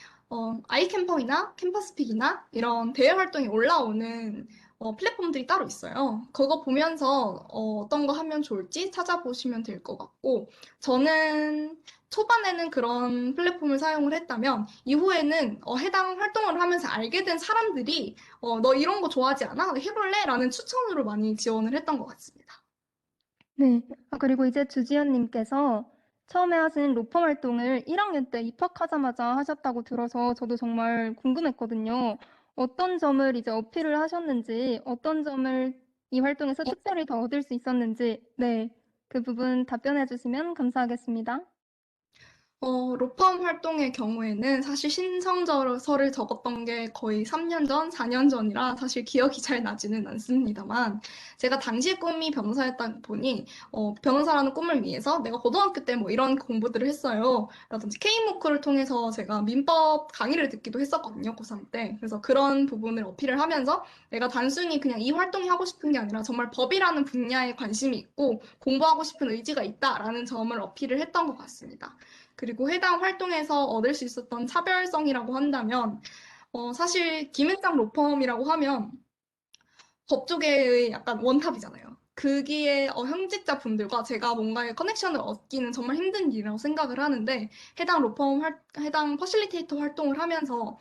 Speaker 2: 아이캠퍼이나 캠퍼스픽이나 이런 대외 활동이 올라오는 플랫폼들이 따로 있어요. 그거 보면서 어떤 거 하면 좋을지 찾아보시면 될 것 같고, 저는 초반에는 그런 플랫폼을 사용을 했다면 이후에는 해당 활동을 하면서 알게 된 사람들이 너 이런 거 좋아하지 않아? 해볼래? 라는 추천으로 많이 지원을 했던 것 같습니다.
Speaker 1: 네. 그리고 이제 주지연님께서 처음에 하신 로펌 활동을 1학년 때 입학하자마자 하셨다고 들어서 저도 정말 궁금했거든요. 어떤 점을 이제 어필을 하셨는지, 어떤 점을 이 활동에서 특별히 더 얻을 수 있었는지, 네. 그 부분 답변해 주시면 감사하겠습니다.
Speaker 2: 로펌 활동의 경우에는 사실 신청서를 적었던 게 거의 3년 전, 4년 전이라 사실 기억이 잘 나지는 않습니다만, 제가 당시 꿈이 변호사였다 보니, 변호사라는 꿈을 위해서 내가 고등학교 때 뭐 이런 공부들을 했어요. 라든지 K무크를 통해서 제가 민법 강의를 듣기도 했었거든요, 고3 때. 그래서 그런 부분을 어필을 하면서 내가 단순히 그냥 이 활동이 하고 싶은 게 아니라 정말 법이라는 분야에 관심이 있고 공부하고 싶은 의지가 있다라는 점을 어필을 했던 것 같습니다. 그리고 해당 활동에서 얻을 수 있었던 차별성이라고 한다면, 사실 김앤장 로펌이라고 하면 법조계의 약간 원탑이잖아요. 거기에 현직자 분들과 제가 뭔가의 커넥션을 얻기는 정말 힘든 일이라고 생각을 하는데, 해당 퍼실리테이터 활동을 하면서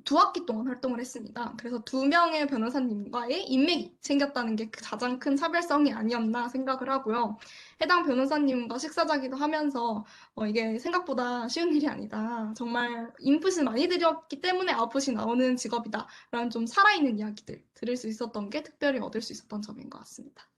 Speaker 2: 두 학기 동안 활동을 했습니다. 그래서 두 명의 변호사님과의 인맥이 생겼다는 게 가장 큰 차별성이 아니었나 생각을 하고요. 해당 변호사님과 식사자기도 하면서 이게 생각보다 쉬운 일이 아니다. 정말 인풋을 많이 들였기 때문에 아웃풋이 나오는 직업이다. 라는 좀 살아있는 이야기들 들을 수 있었던 게 특별히 얻을 수 있었던 점인 것 같습니다.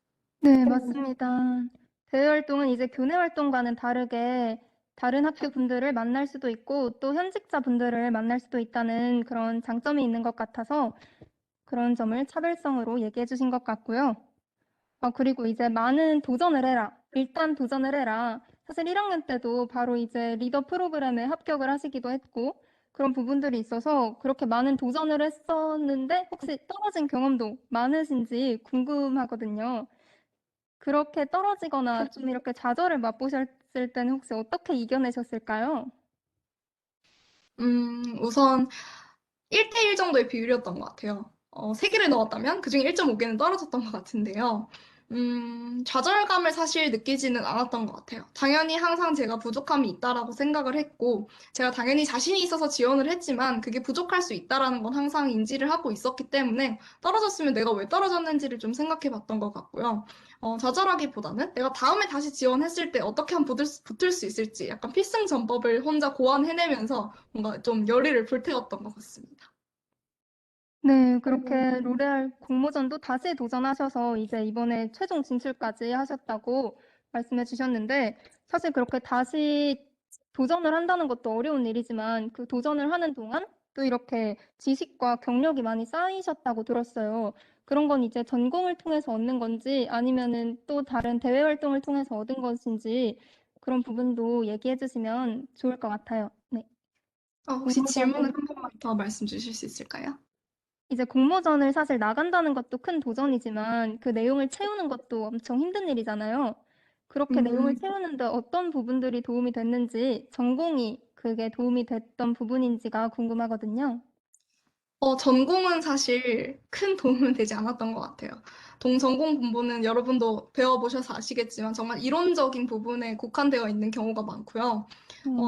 Speaker 1: 네, 맞습니다. 대외 활동은 이제 교내 활동과는 다르게 다른 학교 분들을 만날 수도 있고 또 현직자 분들을 만날 수도 있다는 그런 장점이 있는 것 같아서 그런 점을 차별성으로 얘기해 주신 것 같고요. 그리고 이제 많은 도전을 해라. 일단 도전을 해라. 사실 1학년 때도 바로 이제 리더 프로그램에 합격을 하시기도 했고 그런 부분들이 있어서 그렇게 많은 도전을 했었는데 혹시 떨어진 경험도 많으신지 궁금하거든요. 그렇게 떨어지거나 좀 이렇게 좌절을 맛보셨을 때는 혹시 어떻게 이겨내셨을까요?
Speaker 2: 우선 1대1 정도의 비율이었던 것 같아요. 3개를 넣었다면 그중에 1.5개는 떨어졌던 것 같은데요. 좌절감을 사실 느끼지는 않았던 것 같아요. 당연히 항상 제가 부족함이 있다라고 생각을 했고, 제가 당연히 자신이 있어서 지원을 했지만 그게 부족할 수 있다라는 건 항상 인지를 하고 있었기 때문에 떨어졌으면 내가 왜 떨어졌는지를 좀 생각해 봤던 것 같고요. 좌절하기보다는 내가 다음에 다시 지원했을 때 어떻게 하면 붙을 수 있을지 약간 필승전법을 혼자 고안해내면서 뭔가 좀 열의를 불태웠던 것 같습니다.
Speaker 1: 네, 그렇게 로레알 공모전도 다시 도전하셔서 이제 이번에 최종 진출까지 하셨다고 말씀해 주셨는데 사실 그렇게 다시 도전을 한다는 것도 어려운 일이지만 그 도전을 하는 동안 또 이렇게 지식과 경력이 많이 쌓이셨다고 들었어요. 그런 건 이제 전공을 통해서 얻는 건지 아니면은 또 다른 대외 활동을 통해서 얻은 것인지 그런 부분도 얘기해 주시면 좋을 것 같아요. 네.
Speaker 2: 혹시
Speaker 1: 공모전
Speaker 2: 질문을 한 번만 더 말씀 주실 수 있을까요?
Speaker 1: 이제 공모전을 사실 나간다는 것도 큰 도전이지만 그 내용을 채우는 것도 엄청 힘든 일이잖아요. 그렇게 내용을
Speaker 2: 음,
Speaker 1: 채우는데 어떤 부분들이 도움이 됐는지, 전공이 그게 도움이 됐던 부분인지가 궁금하거든요.
Speaker 2: 전공은 사실 큰 도움은 되지 않았던 것 같아요. 동전공 공부는 여러분도 배워보셔서 아시겠지만 정말 이론적인 부분에 국한되어 있는 경우가 많고요.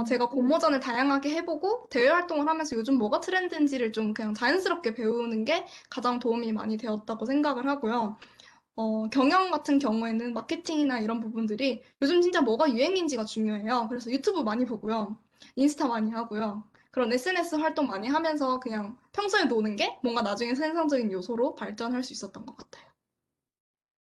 Speaker 2: 제가 공모전을 다양하게 해보고 대외 활동을 하면서 요즘 뭐가 트렌드인지를 좀 그냥 자연스럽게 배우는 게 가장 도움이 많이 되었다고 생각을 하고요. 경영 같은 경우에는 마케팅이나 이런 부분들이 요즘 진짜 뭐가 유행인지가 중요해요. 그래서 유튜브 많이 보고요. 인스타 많이 하고요. 그런 SNS 활동 많이 하면서 그냥 평소에 노는 게 뭔가 나중에 생산적인 요소로 발전할 수 있었던 것 같아요.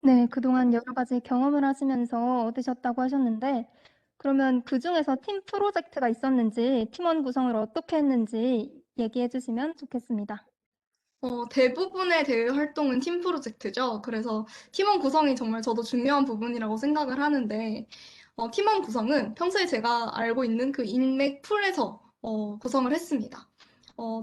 Speaker 1: 네, 그동안 여러 가지 경험을 하시면서 얻으셨다고 하셨는데, 그러면 그중에서 팀 프로젝트가 있었는지, 팀원 구성을 어떻게 했는지 얘기해 주시면 좋겠습니다.
Speaker 2: 대부분의 대외 활동은 팀 프로젝트죠. 그래서 팀원 구성이 정말 저도 중요한 부분이라고 생각을 하는데, 팀원 구성은 평소에 제가 알고 있는 그 인맥 풀에서 구성을 했습니다.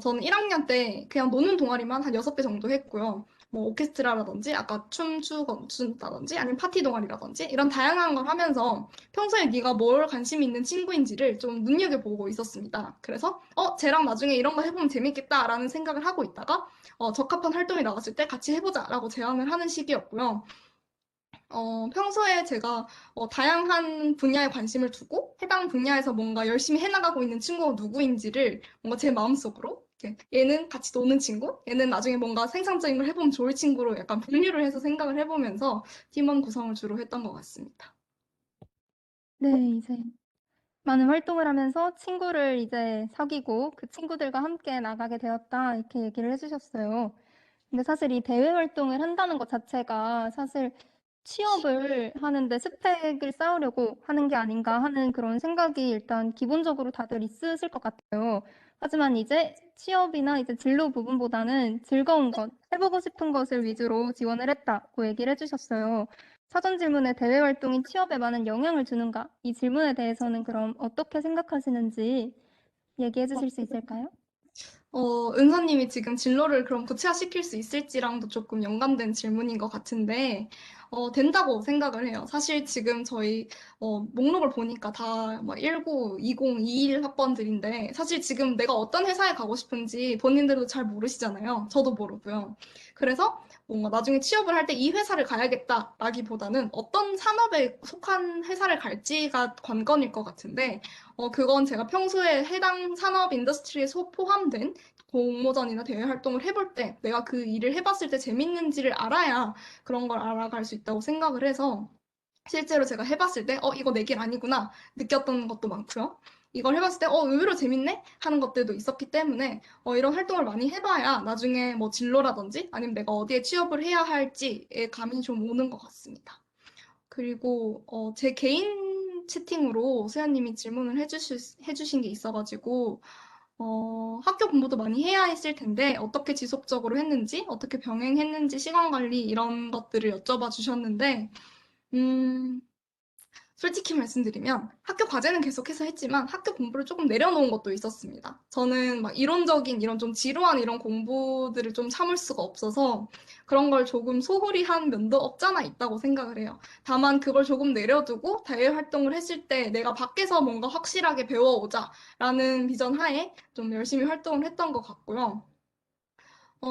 Speaker 2: 저는 1학년 때 그냥 노는 동아리만 한 6개 정도 했고요. 뭐 오케스트라라든지 아까 춤춘다든지 아니면 파티 동아리라든지 이런 다양한 걸 하면서 평소에 네가 뭘 관심 있는 친구인지를 좀 눈여겨보고 있었습니다. 그래서 쟤랑 나중에 이런 거 해보면 재밌겠다라는 생각을 하고 있다가 적합한 활동이 나왔을 때 같이 해보자라고 제안을 하는 시기였고요. 평소에 제가 다양한 분야에 관심을 두고 해당 분야에서 뭔가 열심히 해나가고 있는 친구가 누구인지를 뭔가 제 마음속으로 이렇게 얘는 같이 노는 친구, 얘는 나중에 뭔가 생산적인 걸 해보면 좋을 친구로 약간 분류를 해서 생각을 해보면서 팀원 구성을 주로 했던 것 같습니다.
Speaker 1: 네, 이제 많은 활동을 하면서 친구를 이제 사귀고 그 친구들과 함께 나가게 되었다. 이렇게 얘기를 해주셨어요. 근데 사실 이 대외 활동을 한다는 것 자체가 사실 취업을 하는데 스펙을 쌓으려고 하는 게 아닌가 하는 그런 생각이 일단 기본적으로 다들 있으실 것 같아요. 하지만 이제 취업이나 이제 진로 부분보다는 즐거운 것, 해보고 싶은 것을 위주로 지원을 했다고 얘기를 해주셨어요. 사전 질문에 대외 활동이 취업에 많은 영향을 주는가? 이 질문에 대해서는 그럼 어떻게 생각하시는지 얘기해 주실 수 있을까요?
Speaker 2: 은서님이 지금 진로를 그럼 구체화시킬 수 있을지랑도 조금 연관된 질문인 것 같은데, 된다고 생각을 해요. 사실 지금 저희, 목록을 보니까 다막 19, 20, 21 학번들인데, 사실 지금 내가 어떤 회사에 가고 싶은지 본인들도 잘 모르시잖아요. 저도 모르고요. 그래서 뭔가 나중에 취업을 할 때 이 회사를 가야겠다라기보다는 어떤 산업에 속한 회사를 갈지가 관건일 것 같은데, 그건 제가 평소에 해당 산업 인더스트리에 포함된 공모전이나 대외 활동을 해볼 때 내가 그 일을 해봤을 때 재밌는지를 알아야 그런 걸 알아갈 수 있다고 생각을 해서 실제로 제가 해봤을 때 이거 내 길 아니구나 느꼈던 것도 많고요. 이걸 해봤을 때 의외로 재밌네 하는 것들도 있었기 때문에 이런 활동을 많이 해봐야 나중에 뭐 진로라든지 아니면 내가 어디에 취업을 해야 할지에 감이 좀 오는 것 같습니다. 그리고 제 개인 채팅으로 수연님이 질문을 해주신 게 있어가지고 학교 공부도 많이 해야 했을 텐데 어떻게 지속적으로 했는지, 어떻게 병행했는지, 시간 관리 이런 것들을 여쭤봐 주셨는데 음, 솔직히 말씀드리면 학교 과제는 계속해서 했지만 학교 공부를 조금 내려놓은 것도 있었습니다. 저는 막 이론적인 이런 좀 지루한 이런 공부들을 좀 참을 수가 없어서 그런 걸 조금 소홀히 한 면도 없잖아 있다고 생각을 해요. 다만 그걸 조금 내려두고 대외 활동을 했을 때 내가 밖에서 뭔가 확실하게 배워오자라는 비전 하에 좀 열심히 활동을 했던 것 같고요.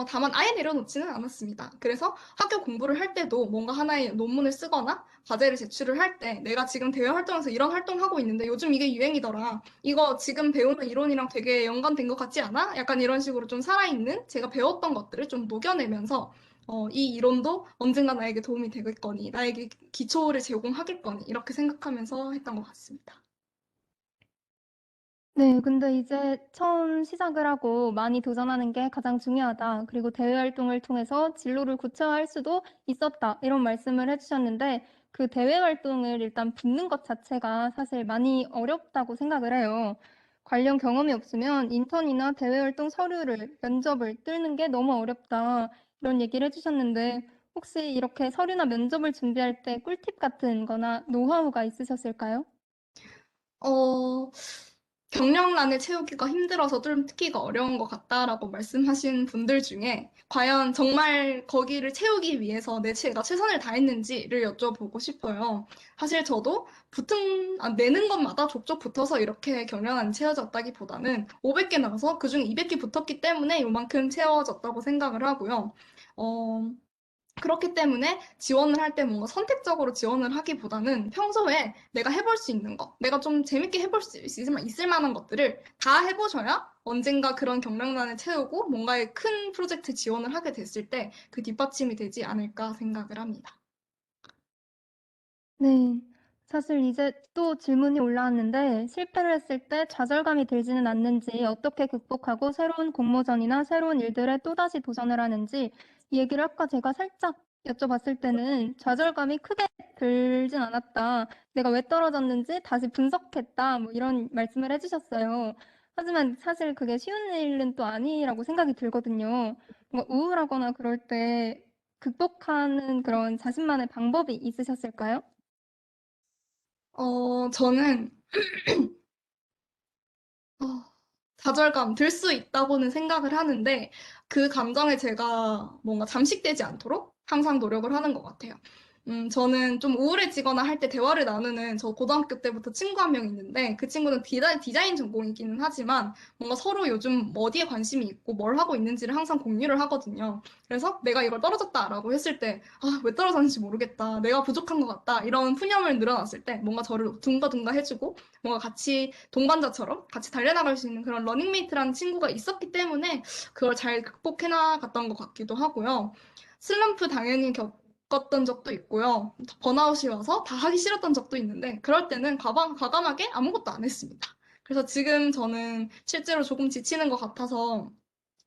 Speaker 2: 다만 아예 내려놓지는 않았습니다. 그래서 학교 공부를 할 때도 뭔가 하나의 논문을 쓰거나 과제를 제출을 할 때 내가 지금 대외 활동에서 이런 활동하고 있는데 요즘 이게 유행이더라. 이거 지금 배우는 이론이랑 되게 연관된 것 같지 않아? 약간 이런 식으로 좀 살아있는 제가 배웠던 것들을 좀 녹여내면서 이 이론도 언젠가 나에게 도움이 되겠거니, 나에게 기초를 제공하겠거니 이렇게 생각하면서 했던 것 같습니다.
Speaker 1: 네, 근데 이제 처음 시작을 하고 많이 도전하는 게 가장 중요하다. 그리고 대외 활동을 통해서 진로를 구체화할 수도 있었다. 이런 말씀을 해주셨는데 그 대외 활동을 일단 붙는 것 자체가 사실 많이 어렵다고 생각을 해요. 관련 경험이 없으면 인턴이나 대외 활동 서류를, 면접을 뚫는 게 너무 어렵다. 이런 얘기를 해주셨는데 혹시 이렇게 서류나 면접을 준비할 때 꿀팁 같은 거나 노하우가 있으셨을까요?
Speaker 2: 어, 경력란을 채우기가 힘들어서 좀 듣기가 어려운 것 같다라고 말씀하신 분들 중에 과연 정말 거기를 채우기 위해서 내가 최선을 다했는지를 여쭤보고 싶어요. 사실 저도 내는 것마다 족족 붙어서 이렇게 경력란이 채워졌다기보다는 500개 나와서 그중에 200개 붙었기 때문에 요만큼 채워졌다고 생각을 하고요. 어, 그렇기 때문에 지원을 할 때 뭔가 선택적으로 지원을 하기보다는 평소에 내가 해볼 수 있는 거, 내가 좀 재밌게 해볼 수 있을 만한 것들을 다 해보셔야 언젠가 그런 경력난을 채우고 뭔가의 큰 프로젝트 지원을 하게 됐을 때 그 뒷받침이 되지 않을까 생각을 합니다.
Speaker 1: 네. 사실 이제 또 질문이 올라왔는데 실패를 했을 때 좌절감이 들지는 않는지 어떻게 극복하고 새로운 공모전이나 새로운 일들에 또다시 도전을 하는지 이 얘기를 아까 제가 살짝 여쭤봤을 때는 좌절감이 크게 들진 않았다. 내가 왜 떨어졌는지 다시 분석했다. 뭐 이런 말씀을 해주셨어요. 하지만 사실 그게 쉬운 일은 또 아니라고 생각이 들거든요. 뭔가 우울하거나 그럴 때 극복하는 그런 자신만의 방법이 있으셨을까요?
Speaker 2: 저는 어, 좌절감 들 수 있다고는 생각을 하는데 그 감정에 제가 뭔가 잠식되지 않도록 항상 노력을 하는 것 같아요. 저는 좀 우울해지거나 할 때 대화를 나누는 저 고등학교 때부터 친구 한 명 있는데 그 친구는 디자인 전공이기는 하지만 뭔가 서로 요즘 뭐 어디에 관심이 있고 뭘 하고 있는지를 항상 공유를 하거든요. 그래서 내가 이걸 떨어졌다라고 했을 때 왜 떨어졌는지 모르겠다. 내가 부족한 것 같다. 이런 푸념을 늘어놨을 때 뭔가 저를 둥가둥가 해주고 뭔가 같이 동반자처럼 같이 달려나갈 수 있는 그런 러닝메이트라는 친구가 있었기 때문에 그걸 잘 극복해 나갔던 것 같기도 하고요. 슬럼프 당연히 겪었던 적도 있고요. 번아웃이 와서 다 하기 싫었던 적도 있는데 그럴 때는 과감하게 아무것도 안 했습니다. 그래서 지금 저는 실제로 조금 지치는 것 같아서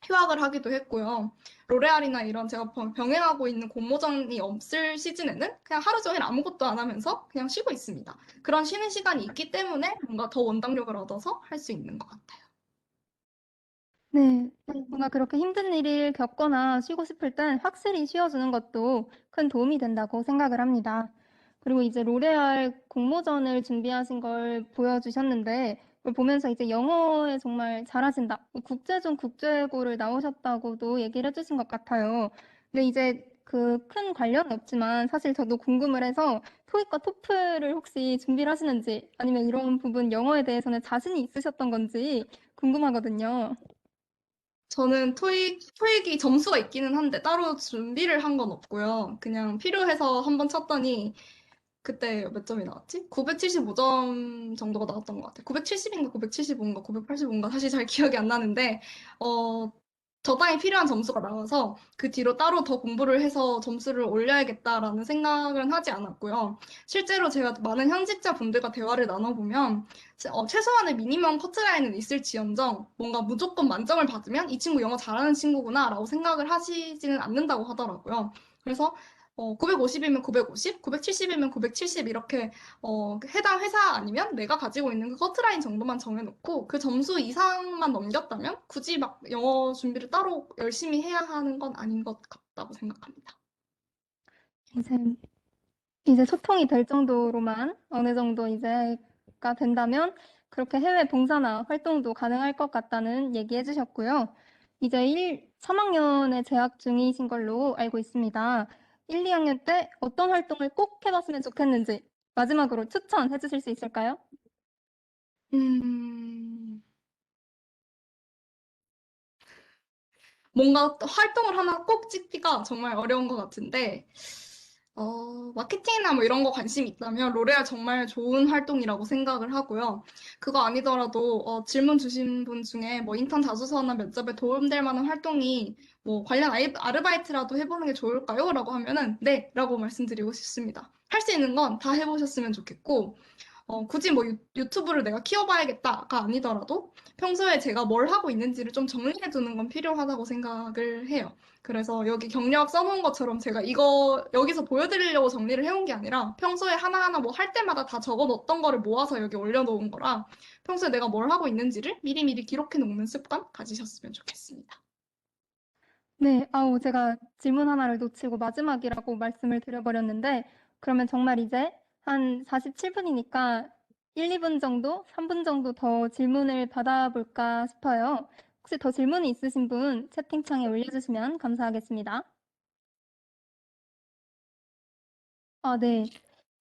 Speaker 2: 휴학을 하기도 했고요. 로레알이나 이런 제가 병행하고 있는 공모전이 없을 시즌에는 그냥 하루 종일 아무것도 안 하면서 그냥 쉬고 있습니다. 그런 쉬는 시간이 있기 때문에 뭔가 더 원동력을 얻어서 할 수 있는 것 같아요.
Speaker 1: 네. 뭔가 그렇게 힘든 일을 겪거나 쉬고 싶을 땐 확실히 쉬어주는 것도 큰 도움이 된다고 생각을 합니다. 그리고 이제 로레알 공모전을 준비하신 걸 보여주셨는데, 그걸 보면서 이제 영어에 정말 잘하신다. 국제중 국제고를 나오셨다고도 얘기를 해주신 것 같아요. 근데 이제 그 큰 관련은 없지만 사실 저도 궁금을 해서 토익과 토플을 혹시 준비를 하시는지 아니면 이런 부분 영어에 대해서는 자신이 있으셨던 건지 궁금하거든요.
Speaker 2: 저는 토익이 점수가 있기는 한데 따로 준비를 한 건 없고요. 그냥 필요해서 한번 쳤더니 그때 몇 점이 나왔지? 975점 정도가 나왔던 것 같아요. 970인가 975인가 985인가 사실 잘 기억이 안 나는데 저당이 필요한 점수가 나와서 그 뒤로 따로 더 공부를 해서 점수를 올려야겠다라는 생각은 하지 않았고요. 실제로 제가 많은 현직자 분들과 대화를 나눠보면 최소한의 미니멈 커트라인은 있을지언정 뭔가 무조건 만점을 받으면 이 친구 영어 잘하는 친구구나라고 생각을 하시지는 않는다고 하더라고요. 그래서 950이면 950, 970이면 970 이렇게 해당 회사 아니면 내가 가지고 있는 그 커트라인 정도만 정해놓고 그 점수 이상만 넘겼다면 굳이 막 영어 준비를 따로 열심히 해야 하는 건 아닌 것 같다고 생각합니다.
Speaker 1: 이제 이제 소통이 될 정도로만 어느 정도 이제가 된다면 그렇게 해외 봉사나 활동도 가능할 것 같다는 얘기해 주셨고요. 이제 3학년에 재학 중이신 걸로 알고 있습니다. 1, 2학년 때 어떤 활동을 꼭 해봤으면 좋겠는지 마지막으로 추천해 주실 수 있을까요?
Speaker 2: 음, 뭔가 활동을 하나 꼭 찍기가 정말 어려운 것 같은데, 마케팅이나 뭐 이런 거 관심 있다면 로레알 정말 좋은 활동이라고 생각을 하고요. 그거 아니더라도 질문 주신 분 중에 뭐 인턴 자소서나 면접에 도움될 만한 활동이 뭐 관련 아르바이트라도 해보는 게 좋을까요? 라고 하면은 네! 라고 말씀드리고 싶습니다. 할 수 있는 건 다 해보셨으면 좋겠고, 굳이 뭐 유튜브를 내가 키워봐야겠다가 아니더라도 평소에 제가 뭘 하고 있는지를 좀 정리해 두는 건 필요하다고 생각을 해요. 그래서 여기 경력 써놓은 것처럼 제가 이거 여기서 보여드리려고 정리를 해온 게 아니라 평소에 하나하나 뭐 할 때마다 다 적어 놓던 거를 모아서 여기 올려놓은 거라 평소에 내가 뭘 하고 있는지를 미리미리 기록해 놓는 습관 가지셨으면 좋겠습니다.
Speaker 1: 네, 아우, 제가 질문 하나를 놓치고 마지막이라고 말씀을 드려버렸는데, 그러면 정말 이제 한 47분이니까 1, 2분 정도, 3분 정도 더 질문을 받아볼까 싶어요. 혹시 더 질문이 있으신 분 채팅창에 올려주시면 감사하겠습니다. 아, 네.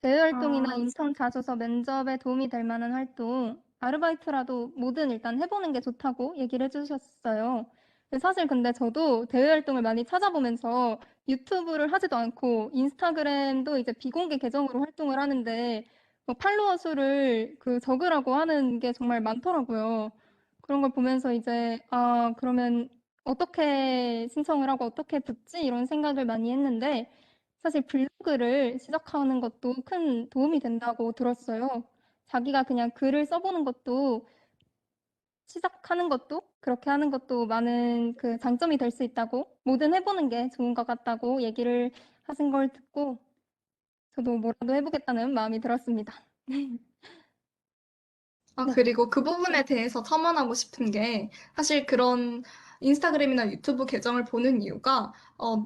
Speaker 1: 대외 활동이나
Speaker 2: 아,
Speaker 1: 인턴 자소서 면접에 도움이 될 만한 활동, 아르바이트라도 뭐든 일단 해보는 게 좋다고 얘기를 해주셨어요. 사실 근데 저도 대외 활동을 많이 찾아보면서 유튜브를 하지도 않고 인스타그램도 이제 비공개 계정으로 활동을 하는데 뭐 팔로워 수를 그 적으라고 하는 게 정말 많더라고요. 그런 걸 보면서 이제 아, 그러면 어떻게 신청을 하고 어떻게 붙지? 이런 생각을 많이 했는데 사실 블로그를 시작하는 것도 큰 도움이 된다고 들었어요. 자기가 그냥 글을 써보는 것도 시작하는 것도 그렇게 하는 것도 많은 그 장점이 될 수 있다고 뭐든 해보는 게 좋은 것 같다고 얘기를 하신 걸 듣고 저도 뭐라도 해보겠다는 마음이 들었습니다. 네.
Speaker 2: 그리고 그 부분에 대해서 첨언하고 싶은 게, 사실 그런 인스타그램이나 유튜브 계정을 보는 이유가,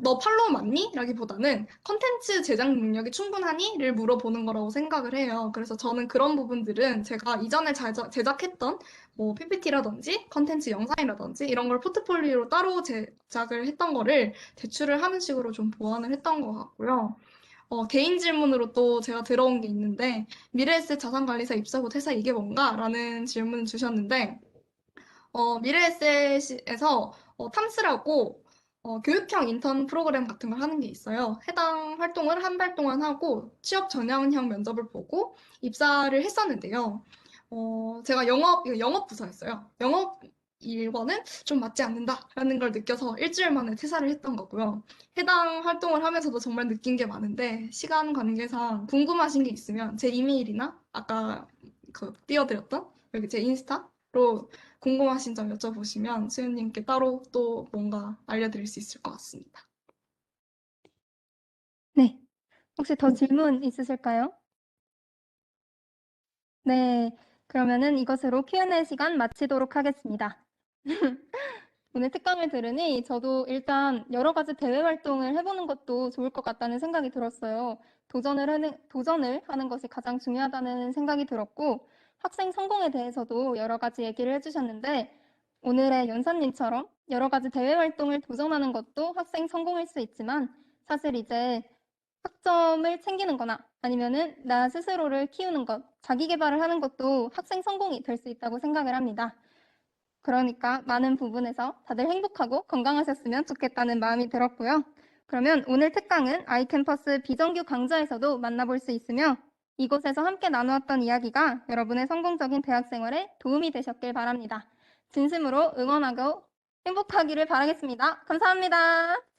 Speaker 2: 너 팔로우 맞니? 라기보다는 컨텐츠 제작 능력이 충분하니?를 물어보는 거라고 생각을 해요. 그래서 저는 그런 부분들은 제가 이전에 제작했던 뭐 PPT라든지 컨텐츠 영상이라든지 이런 걸 포트폴리오로 따로 제작을 했던 거를 제출을 하는 식으로 좀 보완을 했던 것 같고요. 개인 질문으로 또 제가 들어온 게 있는데, 미래에셋 자산관리사 입사 후 퇴사 이게 뭔가? 라는 질문을 주셨는데, 미래에셋에서 탐스라고 교육형 인턴 프로그램 같은 걸 하는 게 있어요. 해당 활동을 한 달 동안 하고 취업 전형형 면접을 보고 입사를 했었는데요. 제가 영업 부서였어요. 영업 일과는 좀 맞지 않는다라는 걸 느껴서 일주일 만에 퇴사를 했던 거고요. 해당 활동을 하면서도 정말 느낀 게 많은데 시간 관계상 궁금하신 게 있으면 제 이메일이나 아까 그 띄워드렸던 여기 제 인스타 궁금하신 점 여쭤보시면 수연님께 따로 또 뭔가 알려드릴 수 있을 것 같습니다.
Speaker 1: 네. 혹시 더 질문 있으실까요? 네. 그러면은 이것으로 Q&A 시간 마치도록 하겠습니다. 오늘 특강을 들으니 저도 일단 여러 가지 대외 활동을 해보는 것도 좋을 것 같다는 생각이 들었어요. 도전을 하는 것이 가장 중요하다는 생각이 들었고, 학생 성공에 대해서도 여러 가지 얘기를 해주셨는데, 오늘의 연사님처럼 여러 가지 대외 활동을 도전하는 것도 학생 성공일 수 있지만, 사실 이제 학점을 챙기는 거나 아니면은 나 스스로를 키우는 것, 자기 개발을 하는 것도 학생 성공이 될 수 있다고 생각을 합니다. 그러니까 많은 부분에서 다들 행복하고 건강하셨으면 좋겠다는 마음이 들었고요. 그러면 오늘 특강은 아이캠퍼스 비정규 강좌에서도 만나볼 수 있으며 이곳에서 함께 나누었던 이야기가 여러분의 성공적인 대학 생활에 도움이 되셨길 바랍니다. 진심으로 응원하고 행복하기를 바라겠습니다. 감사합니다.